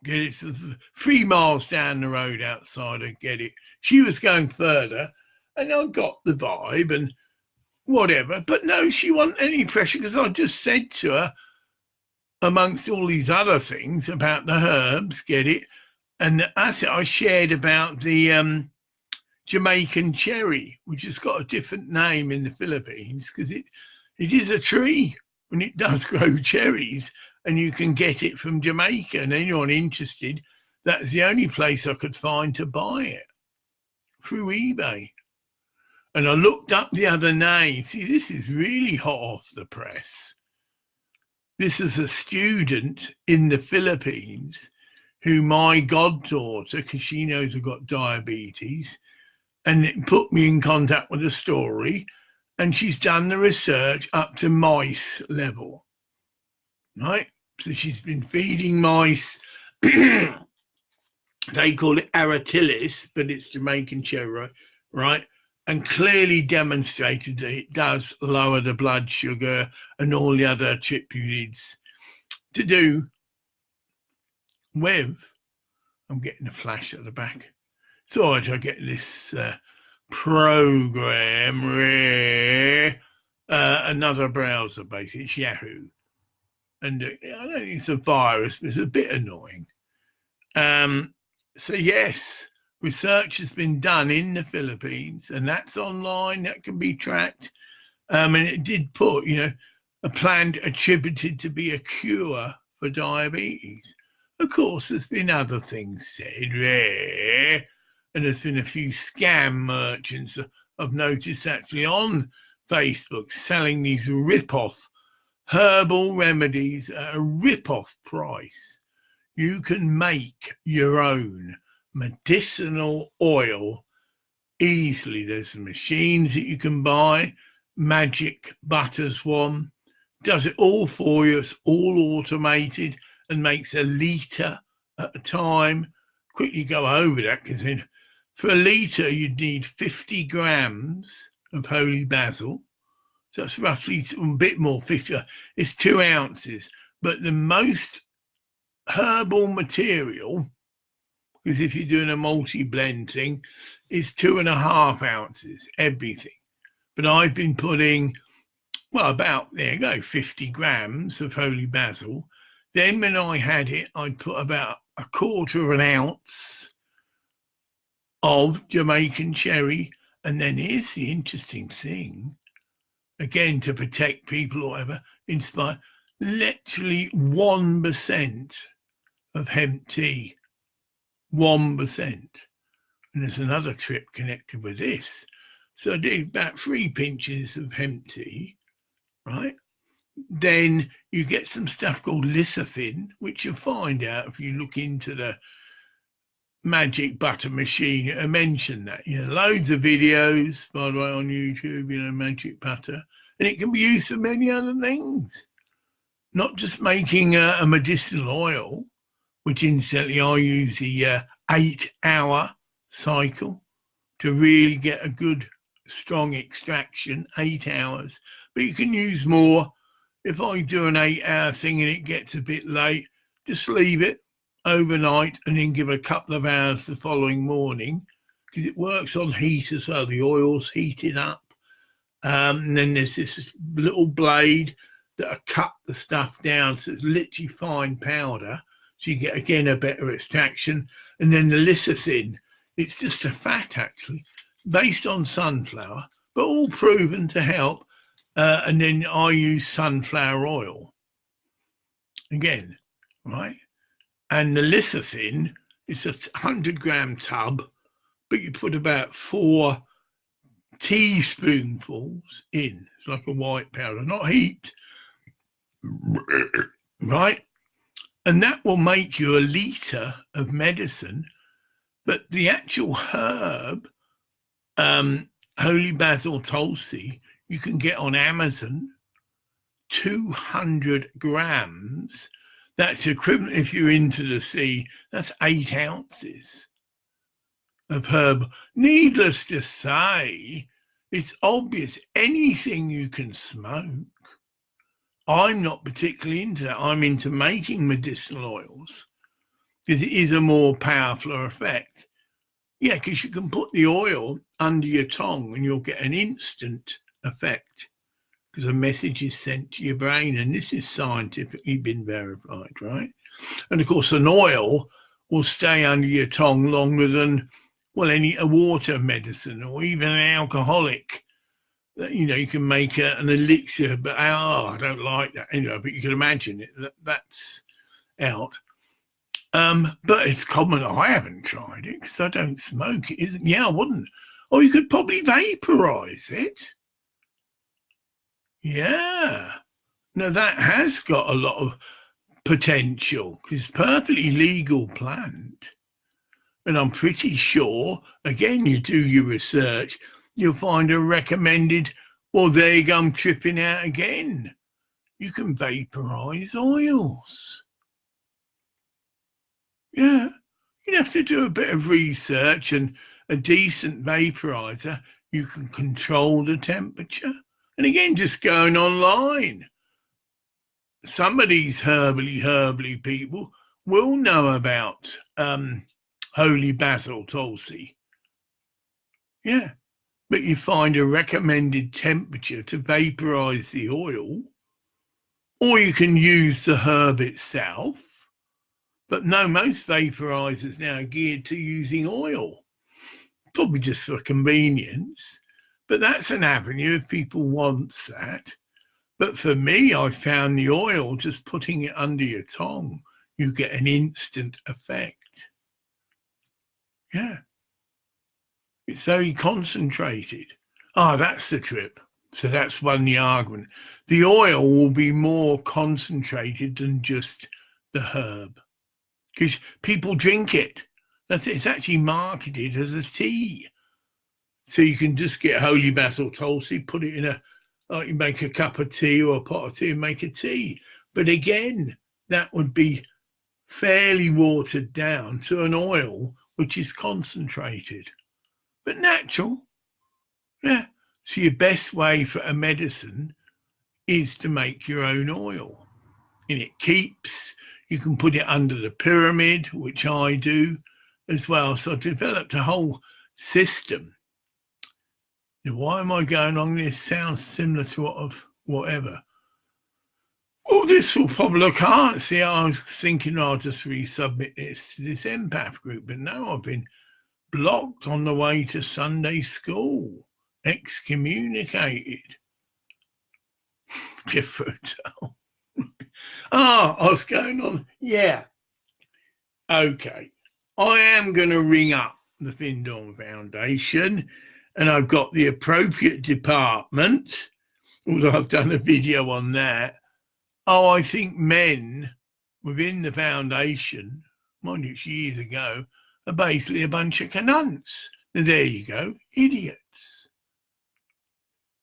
Get it? So 3 miles down the road outside, I get it. She was going further, and I got the vibe and whatever. But no, she wasn't any pressure, because I just said to her, amongst all these other things about the herbs, get it? And I shared about the Jamaican cherry, which has got a different name in the Philippines, because it is a tree and it does grow cherries, and you can get it from Jamaica. And anyone interested, that's the only place I could find to buy it, through eBay. And I looked up the other name. See, this is really hot off the press. This is a student in the Philippines who my goddaughter, because she knows I've got diabetes, and it put me in contact with a story, and she's done the research up to mice level, right? So she's been feeding mice. They call it aratilis, but it's Jamaican cherry, right? And clearly demonstrated that it does lower the blood sugar and all the other tripudids to do with. I'm getting a flash at the back. So I get this program, another browser basically, it's Yahoo. And I don't think it's a virus, but it's a bit annoying. So yes, research has been done in the Philippines, and that's online, that can be tracked. And it did put, a plant attributed to be a cure for diabetes. Of course, there's been other things said, and there's been a few scam merchants I've noticed actually on Facebook selling these rip-off herbal remedies at a rip-off price. You can make your own medicinal oil easily. There's some machines that you can buy. Magic Butter's one. Does it all for you. It's all automated and makes a litre at a time. Quickly go over that, because then for a litre you'd need 50 grams of holy basil. So that's roughly a bit more, 50. It's 2 ounces. But the most herbal material, because if you're doing a multi-blend thing, is 2.5 ounces, everything. But I've been putting, about, 50 grams of holy basil. Then when I had it, I'd put about 1/4 ounce of Jamaican cherry. And then here's the interesting thing, again, to protect people or whatever, inspire, literally 1% of hemp tea. 1%. And there's another trip connected with this. So I did about 3 pinches of hemp tea, right? Then you get some stuff called lecithin, which you'll find out if you look into the magic butter machine. I mentioned that, loads of videos, by the way, on YouTube, magic butter. And it can be used for many other things, not just making a medicinal oil, which incidentally I use the 8-hour cycle to really get a good strong extraction, 8 hours. But you can use more. If I do an 8-hour thing and it gets a bit late, just leave it overnight and then give a couple of hours the following morning, because it works on heat as well. The oil's heated up. And then there's this little blade that'll cut the stuff down, so it's literally fine powder. So you get, again, a better extraction. And then the lecithin, it's just a fat, actually, based on sunflower, but all proven to help. And then I use sunflower oil. Again, right? And the lecithin is a 100-gram tub, but you put about 4 teaspoonfuls in. It's like a white powder, not heat, right? And that will make you a litre of medicine. But the actual herb, holy basil tulsi, you can get on Amazon, 200 grams. That's equivalent, if you're into the sea, that's 8 ounces of herb. Needless to say, it's obvious anything you can smoke. I'm not particularly into that. I'm into making medicinal oils because it is a more powerful effect. Yeah, because you can put the oil under your tongue and you'll get an instant effect because a message is sent to your brain, and this is scientifically been verified, right? And of course, an oil will stay under your tongue longer than, well, a water medicine or even an alcoholic. You can make an elixir, but I don't like that. But you can imagine it. That's out. But it's common. I haven't tried it because I don't smoke. It isn't. Yeah, I wouldn't. Or you could probably vaporize it. Yeah. Now that has got a lot of potential because it's perfectly legal plant. And I'm pretty sure, again, you do your research, you'll find a recommended, well, there you go, I'm tripping out again. You can vaporize oils. Yeah, you'd have to do a bit of research, and a decent vaporizer, you can control the temperature. And again, just going online. Some of these herbally people will know about holy basil tulsi. Yeah, but you find a recommended temperature to vaporize the oil, or you can use the herb itself. But no, most vaporizers now are geared to using oil, probably just for convenience. But that's an avenue if people want that. But for me, I found the oil, just putting it under your tongue, you get an instant effect. Yeah. It's very concentrated. That's the trip. So that's one the argument. The oil will be more concentrated than just the herb because people drink it. It's actually marketed as a tea. So you can just get holy basil tulsi, put it in you make a cup of tea or a pot of tea and make a tea. But again, that would be fairly watered down to an oil which is concentrated, but natural. Yeah. So your best way for a medicine is to make your own oil. And it keeps, you can put it under the pyramid, which I do as well. So I developed a whole system. Now, why am I going on this? Sounds similar to whatever. Oh, this will probably look hard. See, I was thinking I'll just resubmit this to this empath group, but now I've been blocked on the way to Sunday school, excommunicated. Different. What's going on? Yeah. Okay. I am going to ring up the Findorn Foundation, and I've got the appropriate department, although I've done a video on that. I think men within the foundation, mind you, it's years ago, are basically a bunch of canunts. Now, there you go, idiots.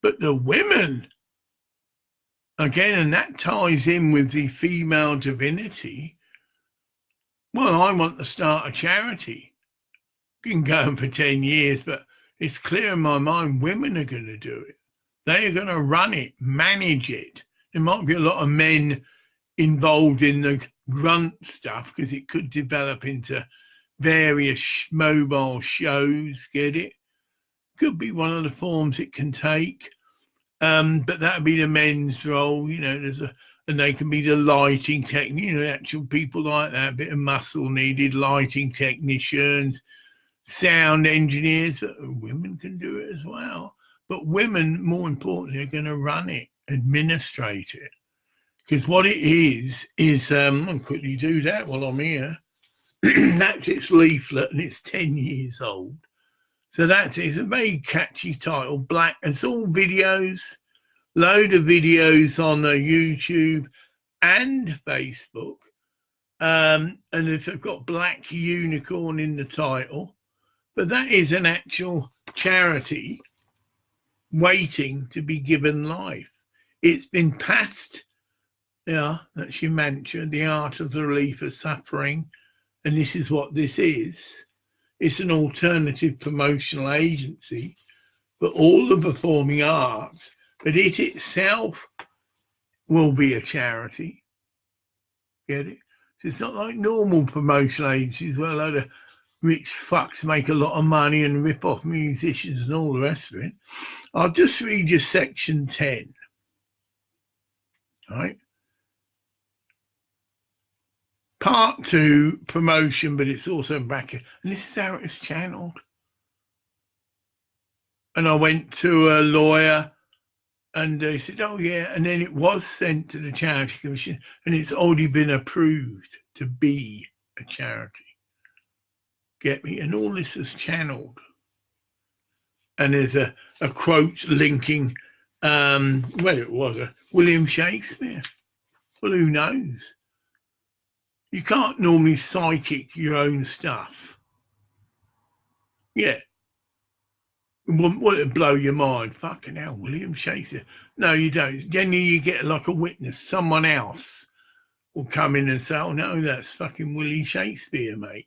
But the women, again, and that ties in with the female divinity. Well, I want to start a charity. Been going for 10 years, but it's clear in my mind women are going to do it. They are going to run it, manage it. There might be a lot of men involved in the grunt stuff because it could develop into various mobile shows, get it? Could be one of the forms it can take. But that would be the men's role, and they can be the lighting technician, actual people like that, a bit of muscle needed, lighting technicians, sound engineers. Women can do it as well. But women, more importantly, are going to run it, administrate it. Because what it is I'll quickly do that while I'm here. That's its leaflet, and it's 10 years old. So it's a very catchy title, Black. It's all videos, load of videos on YouTube and Facebook. And if they've got Black Unicorn in the title, but that is an actual charity waiting to be given life. It's been passed, that's your mantra, the art of the relief of suffering. And this is what this is. It's an alternative promotional agency for all the performing arts, but it itself will be a charity. Get it? So it's not like normal promotional agencies where a load of rich fucks make a lot of money and rip off musicians and all the rest of it. I'll just read you section 10. All right? Part 2, promotion, but it's also in bracket. And this is how it's channeled. And I went to a lawyer and they said, oh, yeah. And then it was sent to the Charity Commission and it's already been approved to be a charity. Get me? And all this is channeled. And there's a quote linking, it was William Shakespeare. Well, who knows? You can't normally psychic your own stuff. Yeah. Will it blow your mind? Fucking hell, William Shakespeare. No, you don't. Generally, you get like a witness. Someone else will come in and say, oh, no, that's fucking Willie Shakespeare, mate.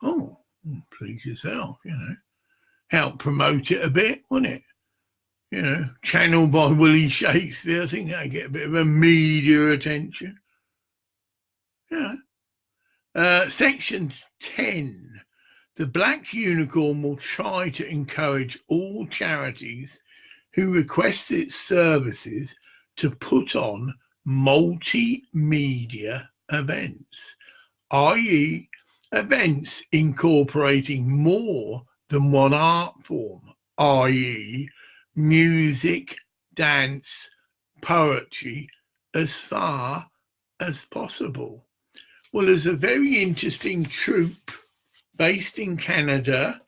Oh, please yourself, Help promote it a bit, wouldn't it? Channeled by Willie Shakespeare. I think they get a bit of a media attention. Section 10. The Black Unicorn will try to encourage all charities who request its services to put on multimedia events, i.e. events incorporating more than one art form, i.e. music, dance, poetry, as far as possible. Well, there's a very interesting troupe based in Canada,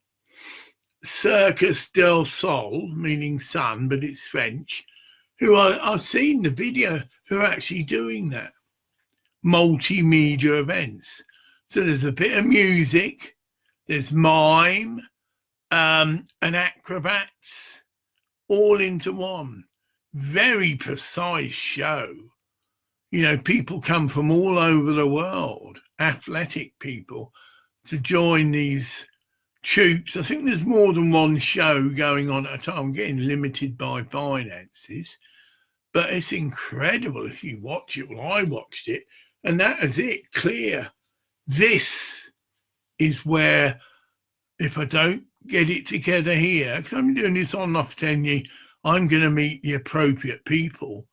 Circus del Sol, meaning sun, but it's French, who I've seen the video, who are actually doing that. Multimedia events. So there's a bit of music, there's mime, and acrobats, all into one. Very precise show. People come from all over the world, athletic people, to join these troupes. I think there's more than one show going on at a time. I'm getting limited by finances, but it's incredible if you watch it. Well, I watched it, and that is it, clear. This is where, if I don't get it together here, because I'm doing this on and off 10 years, I'm going to meet the appropriate people,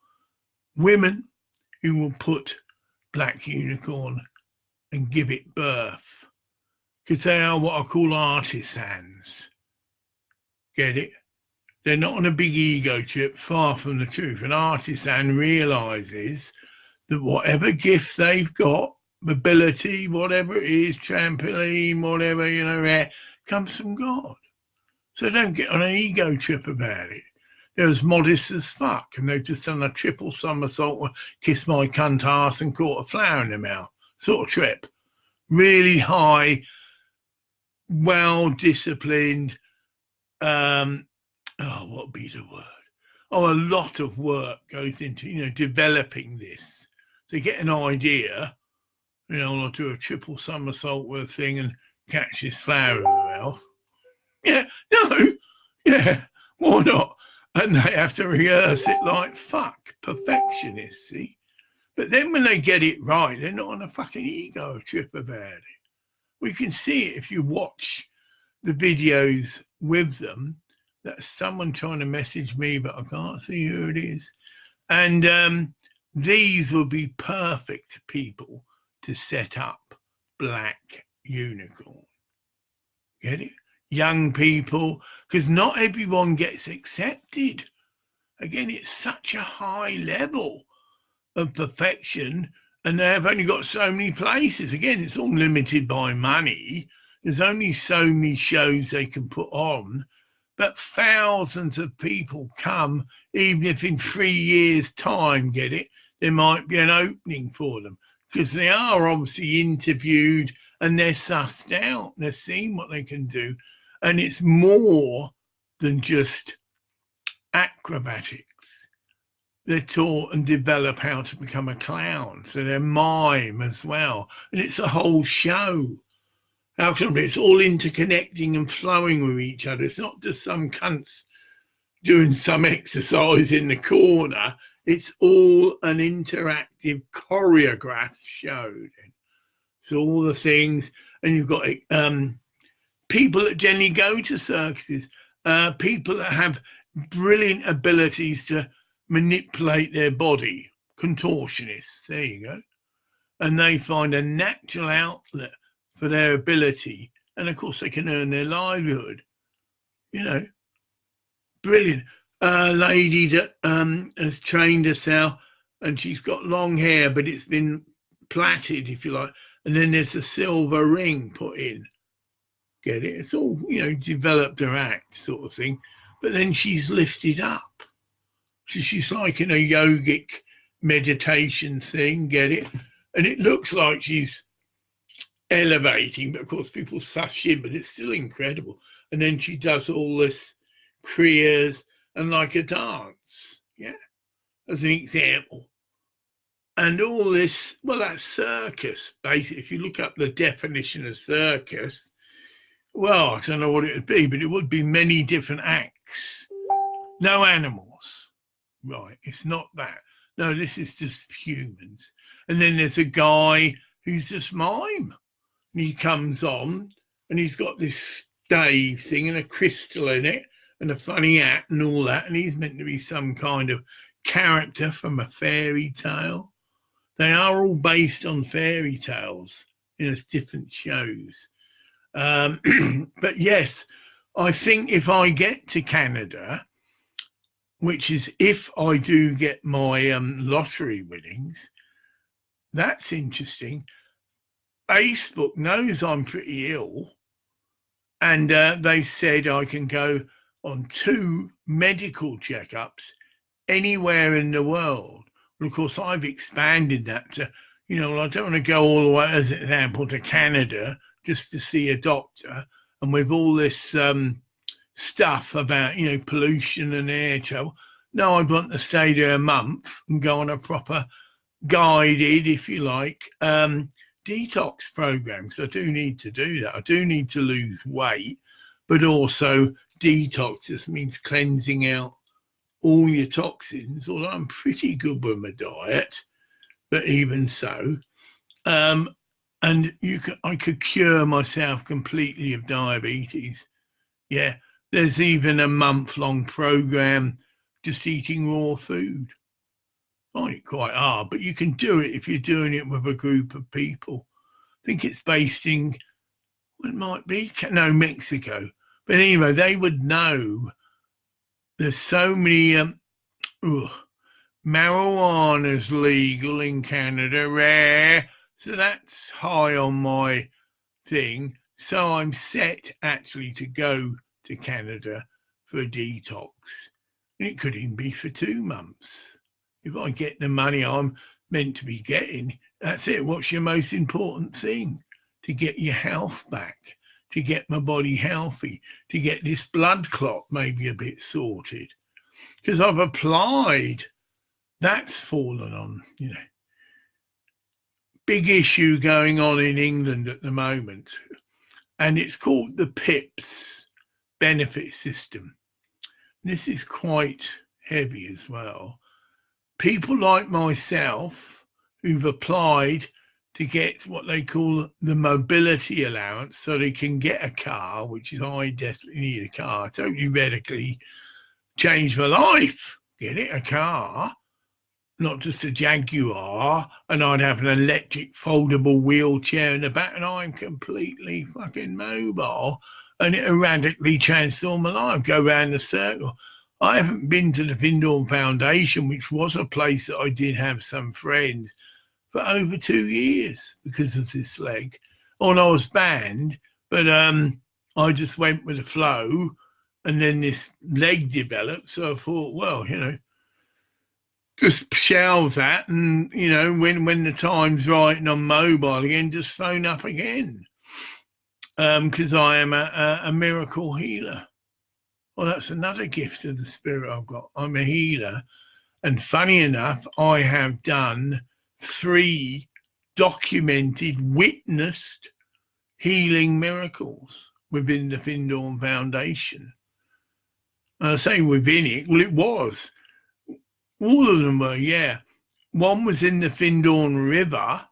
women who will put Black Unicorn and give it birth. Because they are what I call artisans. Get it? They're not on a big ego trip, far from the truth. An artisan realises that whatever gift they've got, ability, whatever it is, trampoline, whatever, comes from God. So don't get on an ego trip about it. They're as modest as fuck, and they've just done a triple somersault or kissed my cunt ass and caught a flower in their mouth sort of trip. Really high, well-disciplined, what would be the word? A lot of work goes into, developing this. To get an idea, I'll do a triple somersault with a thing and catch this flower in the mouth. Yeah, no, yeah, why not? And they have to rehearse it like fuck, perfectionists, see? But then when they get it right, they're not on a fucking ego trip about it. We can see it if you watch the videos with them. That's someone trying to message me, but I can't see who it is. And these will be perfect people to set up Black Unicorn. Get it? Young people, because not everyone gets accepted. Again, it's such a high level of perfection, and they've only got so many places. Again, it's all limited by money. There's only so many shows they can put on, but thousands of people come, even if in 3 years' time, get it, there might be an opening for them, because they are obviously interviewed and they're sussed out. They're seeing what they can do. And it's more than just acrobatics. They're taught and develop how to become a clown. So they're mime as well. And it's a whole show. It's all interconnecting and flowing with each other. It's not just some cunts doing some exercise in the corner. It's all an interactive, choreographed show. So all the things, and you've got people that generally go to circuses, people that have brilliant abilities to manipulate their body, contortionists, there you go. And they find a natural outlet for their ability. And of course, they can earn their livelihood. Brilliant. A lady that has trained herself, and she's got long hair, but it's been plaited, if you like. And then there's a silver ring put in. Get it? It's all, developed her act sort of thing. But then she's lifted up. So she's like in a yogic meditation thing, get it? And it looks like she's elevating, but of course people suss in, but it's still incredible. And then she does all this kriyas and like a dance, as an example. And all this, well, that's circus, basically. If you look up the definition of circus, well, I don't know what it would be, but it would be many different acts. No animals. Right, it's not that. No, this is just humans. And then there's a guy who's just mime. And he comes on and he's got this stave thing and a crystal in it and a funny hat and all that. And he's meant to be some kind of character from a fairy tale. They are all based on fairy tales in different shows. But yes, I think if I get to Canada, which is if I do get my lottery winnings, that's interesting. Facebook knows I'm pretty ill, and they said I can go on 2 medical checkups anywhere in the world. Well, of course, I've expanded that to, I don't want to go all the way, as an example, to Canada just to see a doctor. And with all this stuff about, pollution and air travel, no, I want to stay there a month and go on a proper guided, if you like, detox program. So I do need to do that. I do need to lose weight, but also detox just means cleansing out all your toxins, although I'm pretty good with my diet, but even so. And I could cure myself completely of diabetes. Yeah, there's even a month-long program just eating raw food. I find it quite hard, but you can do it if you're doing it with a group of people. I think it's based in, what it might be, Mexico. But anyway, they would know. There's so many, marijuana's legal in Canada, rare. So that's high on my thing. So I'm set actually to go to Canada for a detox. And it could even be for 2 months. If I get the money I'm meant to be getting, that's it. What's your most important thing? To get your health back, to get my body healthy, to get this blood clot maybe a bit sorted. Because I've applied, that's fallen on, Big issue going on in England at the moment. And it's called the PIPS benefit system. This is quite heavy as well. People like myself who've applied to get what they call the mobility allowance so they can get a car, which is I desperately need a car, totally radically changed my life. Get it, a car, not just a Jaguar, and I'd have an electric foldable wheelchair in the back, and I'm completely fucking mobile, and it radically transformed my life. Go around the circle. I haven't been to the Findorn Foundation, which was a place that I did have some friends, for over 2 years because of this leg. Oh, and I was banned, but I just went with the flow, and then this leg developed. So I thought, well, just shelve that, and when the time's right and I'm mobile again, just phone up again, because I am a miracle healer. Well, that's another gift of the spirit I've got. I'm a healer, and funny enough, I have done 3 documented, witnessed healing miracles within the Findorn Foundation. And I say within it, well, it was. All of them were, yeah. One was in the Findorn River,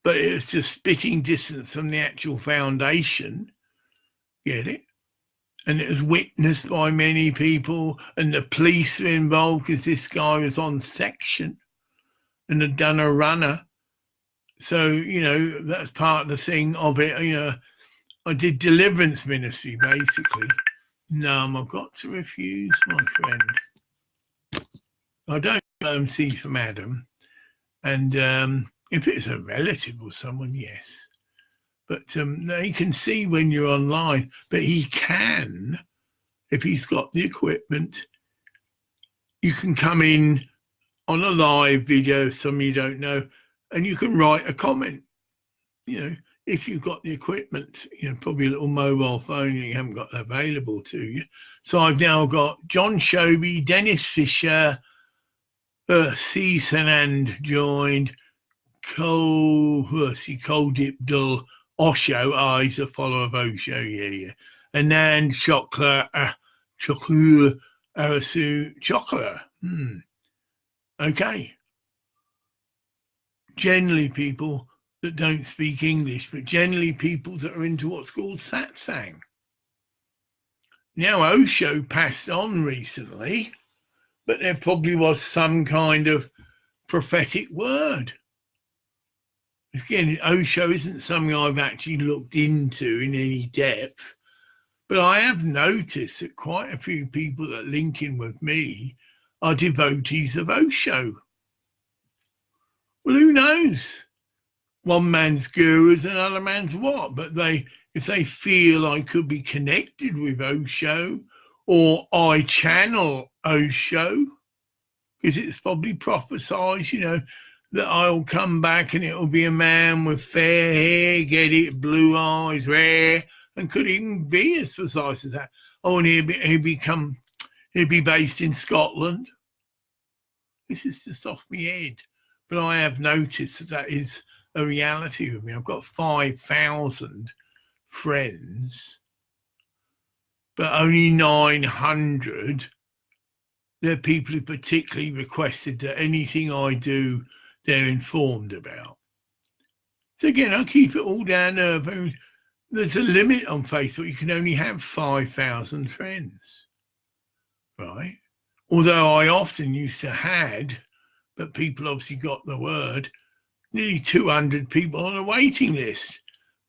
but it was just spitting distance from the actual foundation. Get it? And it was witnessed by many people, and the police were involved because this guy was on section and had done a runner. So, that's part of the thing of it. I did deliverance ministry, basically. No, I've got to refuse, my friend. I don't see from Adam. And if it's a relative or someone, yes. But he can see when you're online. But he can, if he's got the equipment, you can come in on a live video, some you don't know, and you can write a comment. If you've got the equipment, probably a little mobile phone you haven't got available to you. So I've now got John Shoby, Dennis Fisher, C. Sanand joined, Dipdal, Osho, he's a follower of Osho, yeah. Anand Chokla, Arasu Chokla. Okay. Generally people that don't speak English, but generally people that are into what's called satsang. Now, Osho passed on recently, but there probably was some kind of prophetic word. Again, Osho isn't something I've actually looked into in any depth, but I have noticed that quite a few people that link in with me are devotees of Osho. Well, who knows? One man's guru is another man's what? But if they feel I could be connected with Osho, or I channel Osho, because it's probably prophesied, that I'll come back and it'll be a man with fair hair, get it, blue eyes, rare, and could even be as precise as that. Oh, and he'll be based in Scotland. This is just off my head. But I have noticed that is a reality with me. I've got 5,000 friends, but only 900. They're people who particularly requested that anything I do, they're informed about. So again, I keep it all down there. There's a limit on Facebook. You can only have 5,000 friends, right? Although I often used to had, but people obviously got the word, nearly 200 people on a waiting list.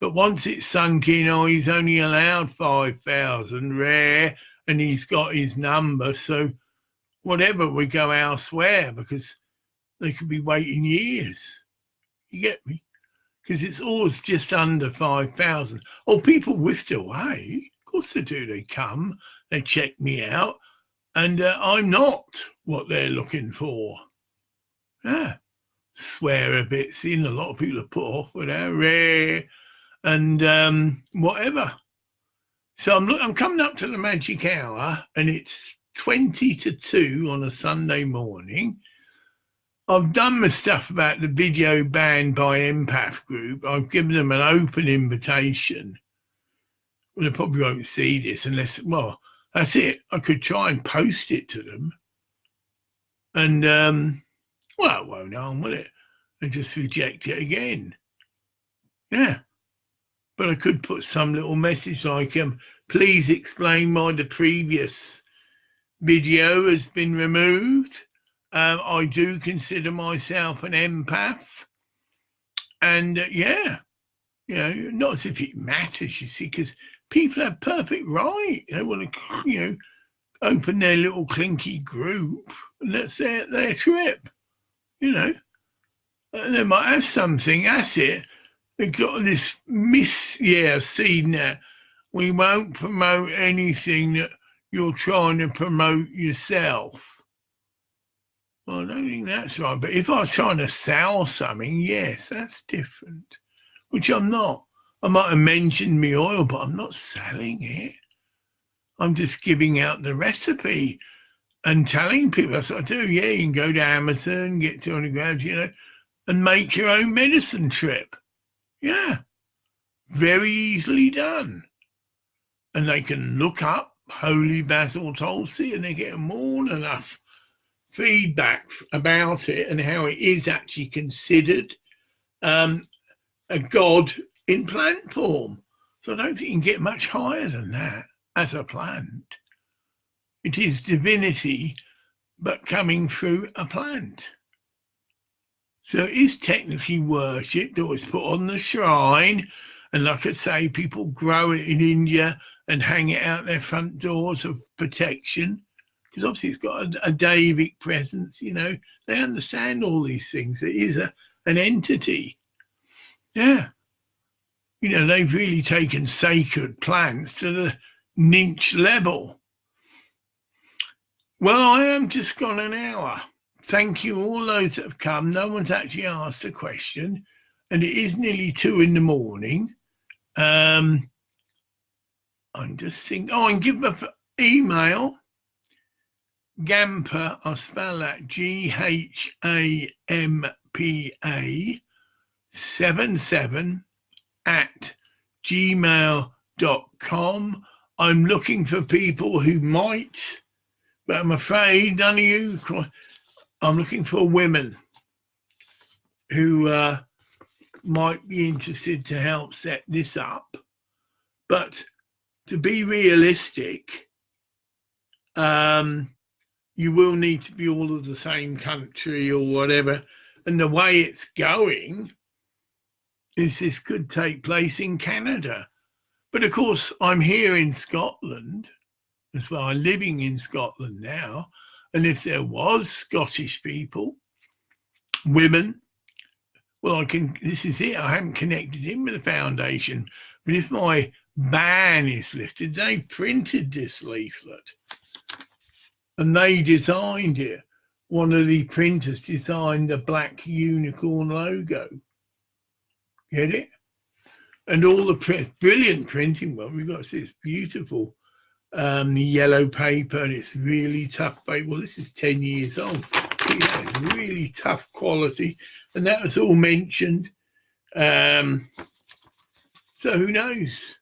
But once it's sunk in, he's only allowed 5,000 rare, and he's got his number. So whatever, we go elsewhere because they could be waiting years. You get me? Because it's always just under 5,000. Oh, people whiffed away. Of course they do. They come, they check me out, and I'm not what they're looking for. Yeah. Swear a bit. Seen a lot of people are put off with that rare and whatever. So I'm coming up to the magic hour, and it's 20 to 2 on a Sunday morning. I've done my stuff about the video banned by Empath group. I've given them an open invitation. Well, they probably won't see this unless, well, that's it. I could try and post it to them. And, well, it won't harm, will it? And just reject it again. Yeah. But I could put some little message like, please explain why the previous video has been removed. I do consider myself an empath. And not as if it matters, you see, because people have perfect right. They want to, open their little clinky group, and that's their trip, you know. They might have something, that's it. They've got this scene there. We won't promote anything that you're trying to promote yourself. Well, I don't think that's right. But if I was trying to sell something, yes, that's different, which I'm not. I might have mentioned my oil, but I'm not selling it. I'm just giving out the recipe and telling people, that's what I do. Yeah, you can go to Amazon, get 200 grams, you know, and make your own medicine trip. Yeah, very easily done. And they can look up Holy Basil Tulsi and they get more than enough feedback about it and how it is actually considered a god in plant form. So I don't think you can get much higher than that as a plant. It is divinity, but coming through a plant. So it is technically worshipped, or it's put on the shrine. And like I say, people grow it in India and hang it out their front doors of protection. Because obviously it's got a Davic presence, you know. They understand all these things. It is an entity. Yeah. You know, they've really taken sacred plants to the niche level. Well, I am just gone an hour. Thank you all those that have come. No one's actually asked a question. And it is nearly 2 a.m. I'm just thinking, I can give them an email. Gampa, I'll spell that GHAMPA 77 at gmail.com. I'm looking for people who might, but I'm afraid none of you, I'm looking for women who might be interested to help set this up. But to be realistic, you will need to be all of the same country or whatever. And the way it's going is this could take place in Canada. But of course, I'm here in Scotland, as well. I'm living in Scotland now. And if there was Scottish people, women, well, this is it. I haven't connected in with the foundation. But if my ban is lifted, they printed this leaflet. And they designed it. One of the printers designed the black unicorn logo. Get it? And all the brilliant printing work. We've got this beautiful yellow paper, and it's really tough paper. Well, this is 10 years old. Yeah, it's really tough quality. And that was all mentioned. So who knows?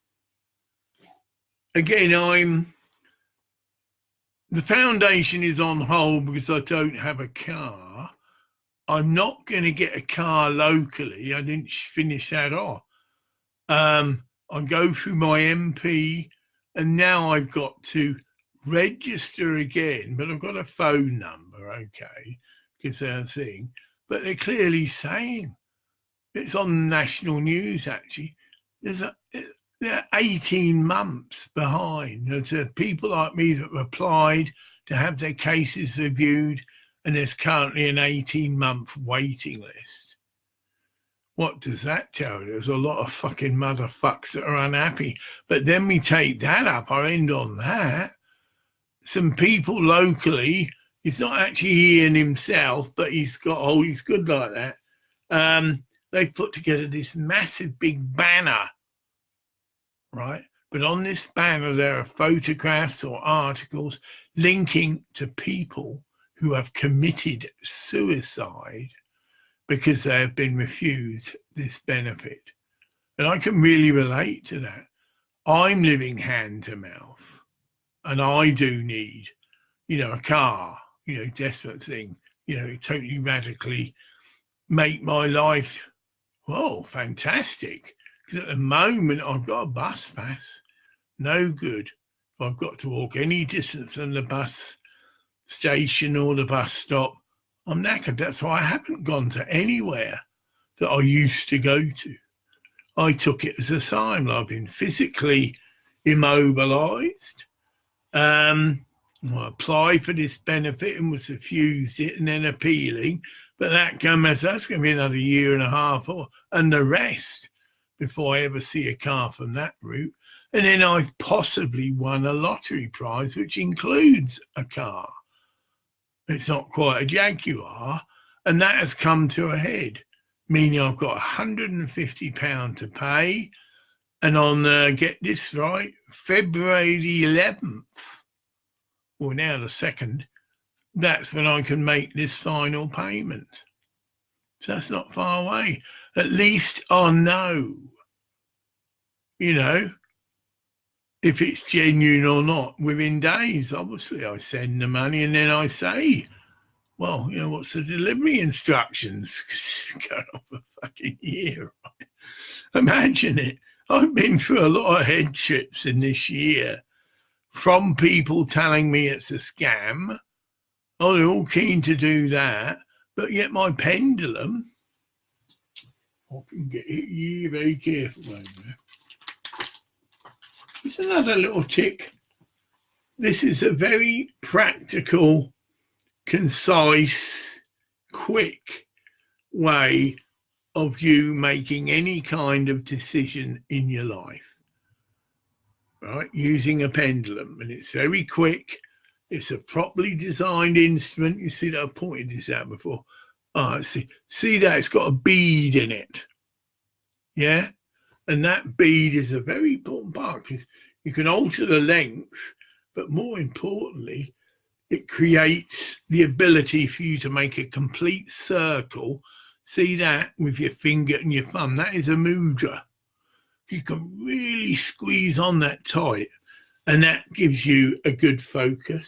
Again, the foundation is on hold because I don't have a car. I'm not going to get a car locally. I didn't finish that off. I go through my MP, and now I've got to register again, but I've got a phone number, okay, because they're a thing. But they're clearly saying, it's on the national news actually, they're 18 months behind. There's people like me that replied to have their cases reviewed, and there's currently an 18-month waiting list. What does that tell you? There's a lot of fucking motherfucks that are unhappy. But then we take that up, I end on that. Some people locally, he's not actually Ian himself, but he's good like that. They put together this massive big banner, right? But on this banner, there are photographs or articles linking to people who have committed suicide because they have been refused this benefit. And I can really relate to that. I'm living hand to mouth, and I do need, a car, desperate thing, totally radically make my life, fantastic. Because at the moment, I've got a bus pass, no good. If I've got to walk any distance from the bus station or the bus stop, I'm knackered. That's why I haven't gone to anywhere that I used to go to. I took it as a sign. I've been physically immobilized. I applied for this benefit and was refused it and then appealing. But that's going to be another year and a half and the rest before I ever see a car from that route. And then I possibly won a lottery prize, which includes a car. It's not quite a Jaguar. And that has come to a head, meaning I've got £150 to pay. And on, get this right, February the 11th, or now the 2nd, that's when I can make this final payment. So that's not far away. At least I know, if it's genuine or not within days. Obviously, I send the money and then I say, well, what's the delivery instructions? It's going on for a fucking year. Right? Imagine it. I've been through a lot of head trips in this year from people telling me it's a scam. Oh, they're all keen to do that. But yet my pendulum, I can get it here, very careful over there. It's another little tick. This is a very practical, concise, quick way of you making any kind of decision in your life, right? Using a pendulum, and it's very quick. It's a properly designed instrument. You see that I pointed this out before. Oh, see that it's got a bead in it. Yeah? And that bead is a very important part because you can alter the length, but more importantly, it creates the ability for you to make a complete circle. See that with your finger and your thumb? That is a mudra. You can really squeeze on that tight, and that gives you a good focus.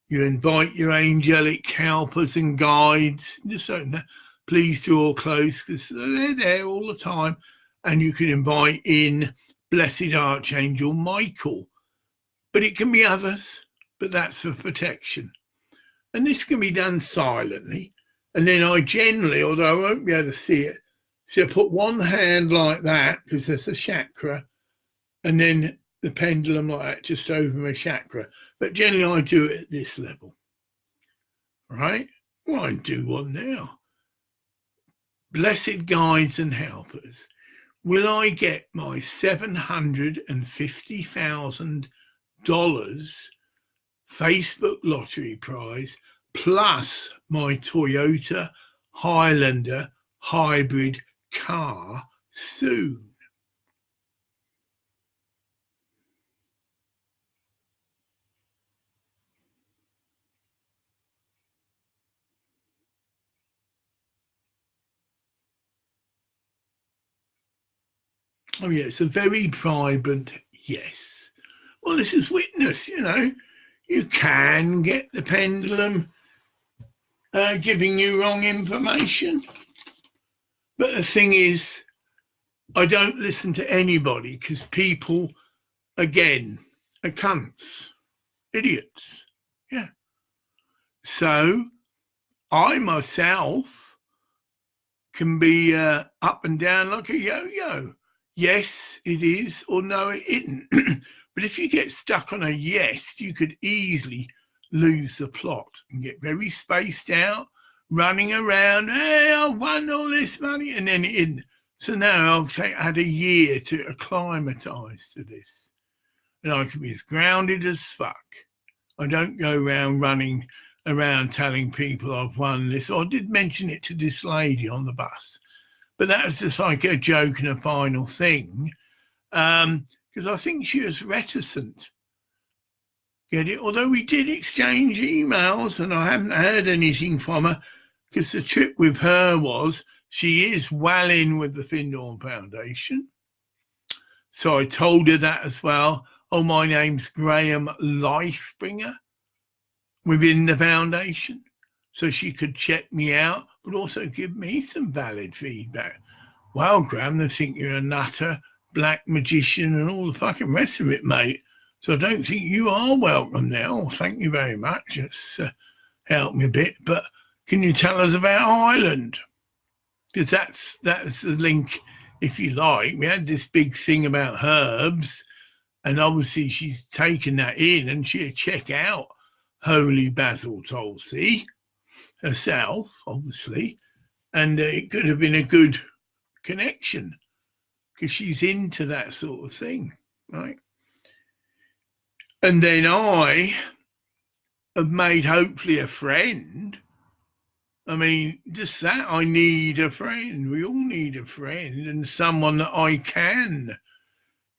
You invite your angelic helpers and guides. Just so that, please draw close because they're there all the time. And you can invite in Blessed Archangel Michael. But it can be others, but that's for protection. And this can be done silently. And then I generally, although I won't be able to see it, so I put one hand like that because there's a chakra, and then the pendulum like that just over my chakra. But generally I do it at this level. Right? Well, I do one now. Blessed guides and helpers. Will I get my $750,000 Facebook lottery prize plus my Toyota Highlander hybrid car soon? Oh, yeah, it's a very vibrant yes. Well, this is witness, You can get the pendulum giving you wrong information. But the thing is, I don't listen to anybody because people, again, are cunts, idiots. Yeah. So I myself can be up and down like a yo-yo. Yes, it is, or no, it isn't. But if you get stuck on a yes, you could easily lose the plot and get very spaced out, running around, hey, I won all this money, and then it isn't. So now I've had a year to acclimatise to this. And I can be as grounded as fuck. I don't go around running around telling people I've won this. I did mention it to this lady on the bus. But that was just like a joke and a final thing, because I think she was reticent. Get it? Although we did exchange emails and I haven't heard anything from her, because the trip with her was she is well in with the Findorn Foundation. So I told her that as well. Oh, my name's Graham Lifebringer within the foundation. So she could check me out, but also give me some valid feedback. Well, Graham, they think you're a nutter, black magician, and all the fucking rest of it, mate. So I don't think you are welcome now. Thank you very much. It's helped me a bit. But can you tell us about Ireland? Because that's the link, if you like. We had this big thing about herbs, and obviously she's taken that in, and she'll check out Holy Basil Tulsi herself, obviously, and it could have been a good connection because she's into that sort of thing, right? And then I have made hopefully a friend. I mean, just that, I need a friend. We all need a friend and someone that I can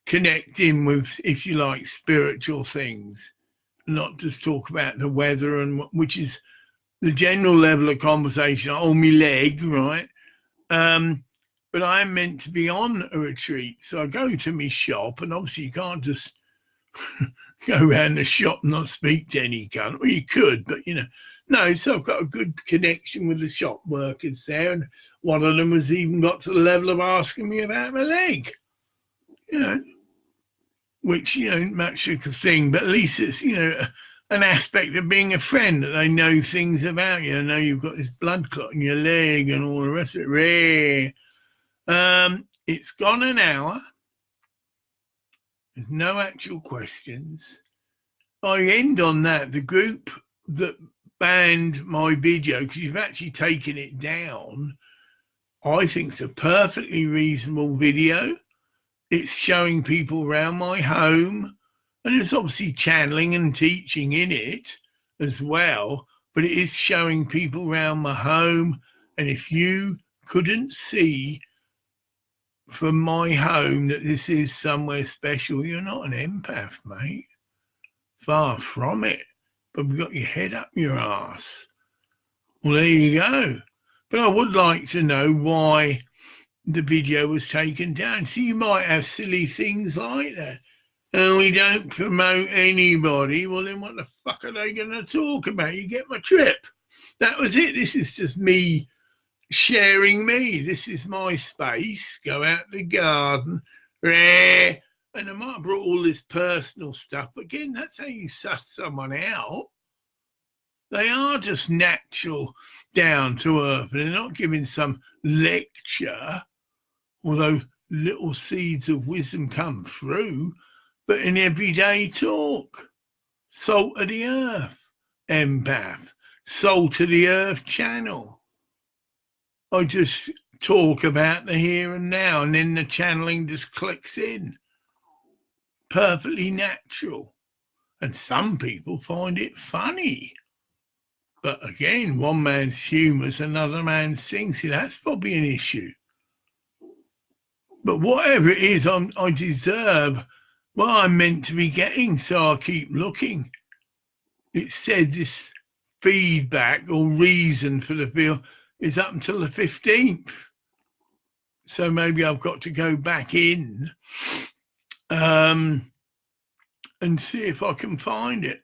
connect in with, if you like, spiritual things, not just talk about the weather, and which is the general level of conversation. Oh, me leg, right? But I'm meant to be on a retreat. So I go to my shop, and obviously you can't just go around the shop and not speak to any cunt. Well, you could, but no. So I've got a good connection with the shop workers there, and one of them has even got to the level of asking me about my leg, which much of a thing, but at least it's an aspect of being a friend, that they know things about you. I know you've got this blood clot in your leg and all the rest of it. It's gone an hour. There's no actual questions. I end on that. The group that banned my video, because you've actually taken it down, I think it's a perfectly reasonable video. It's showing people around my home, and it's obviously channeling and teaching in it as well, but it is showing people around my home. And if you couldn't see from my home that this is somewhere special, you're not an empath, mate. Far from it. But we've got your head up your ass. Well, there you go. But I would like to know why the video was taken down. So you might have silly things like that. And we don't promote anybody. Well, then what the fuck are they going to talk about? You get my trip. That was it. This is just me sharing me. This is my space. Go out the garden. And I might have brought all this personal stuff. But again, that's how you suss someone out. They are just natural, down to earth. And they're not giving some lecture, although little seeds of wisdom come through, but in everyday talk. Salt of the earth, empath. Salt of the earth channel. I just talk about the here and now, and then the channeling just clicks in. Perfectly natural. And some people find it funny. But again, one man's humour is another man's thing. See, that's probably an issue. But whatever it is, I deserve what I'm meant to be getting, so I keep looking. It said this feedback or reason for the bill is up until the 15th. So maybe I've got to go back in and see if I can find it.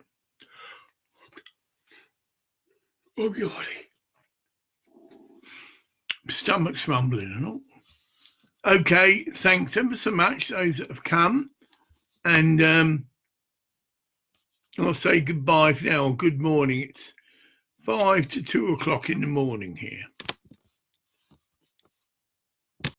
Oh, God. Stomach's rumbling and all. Okay, thanks ever so much, those that have come. And I'll say goodbye for now. Good morning. It's 5 to 2 o'clock in the morning here.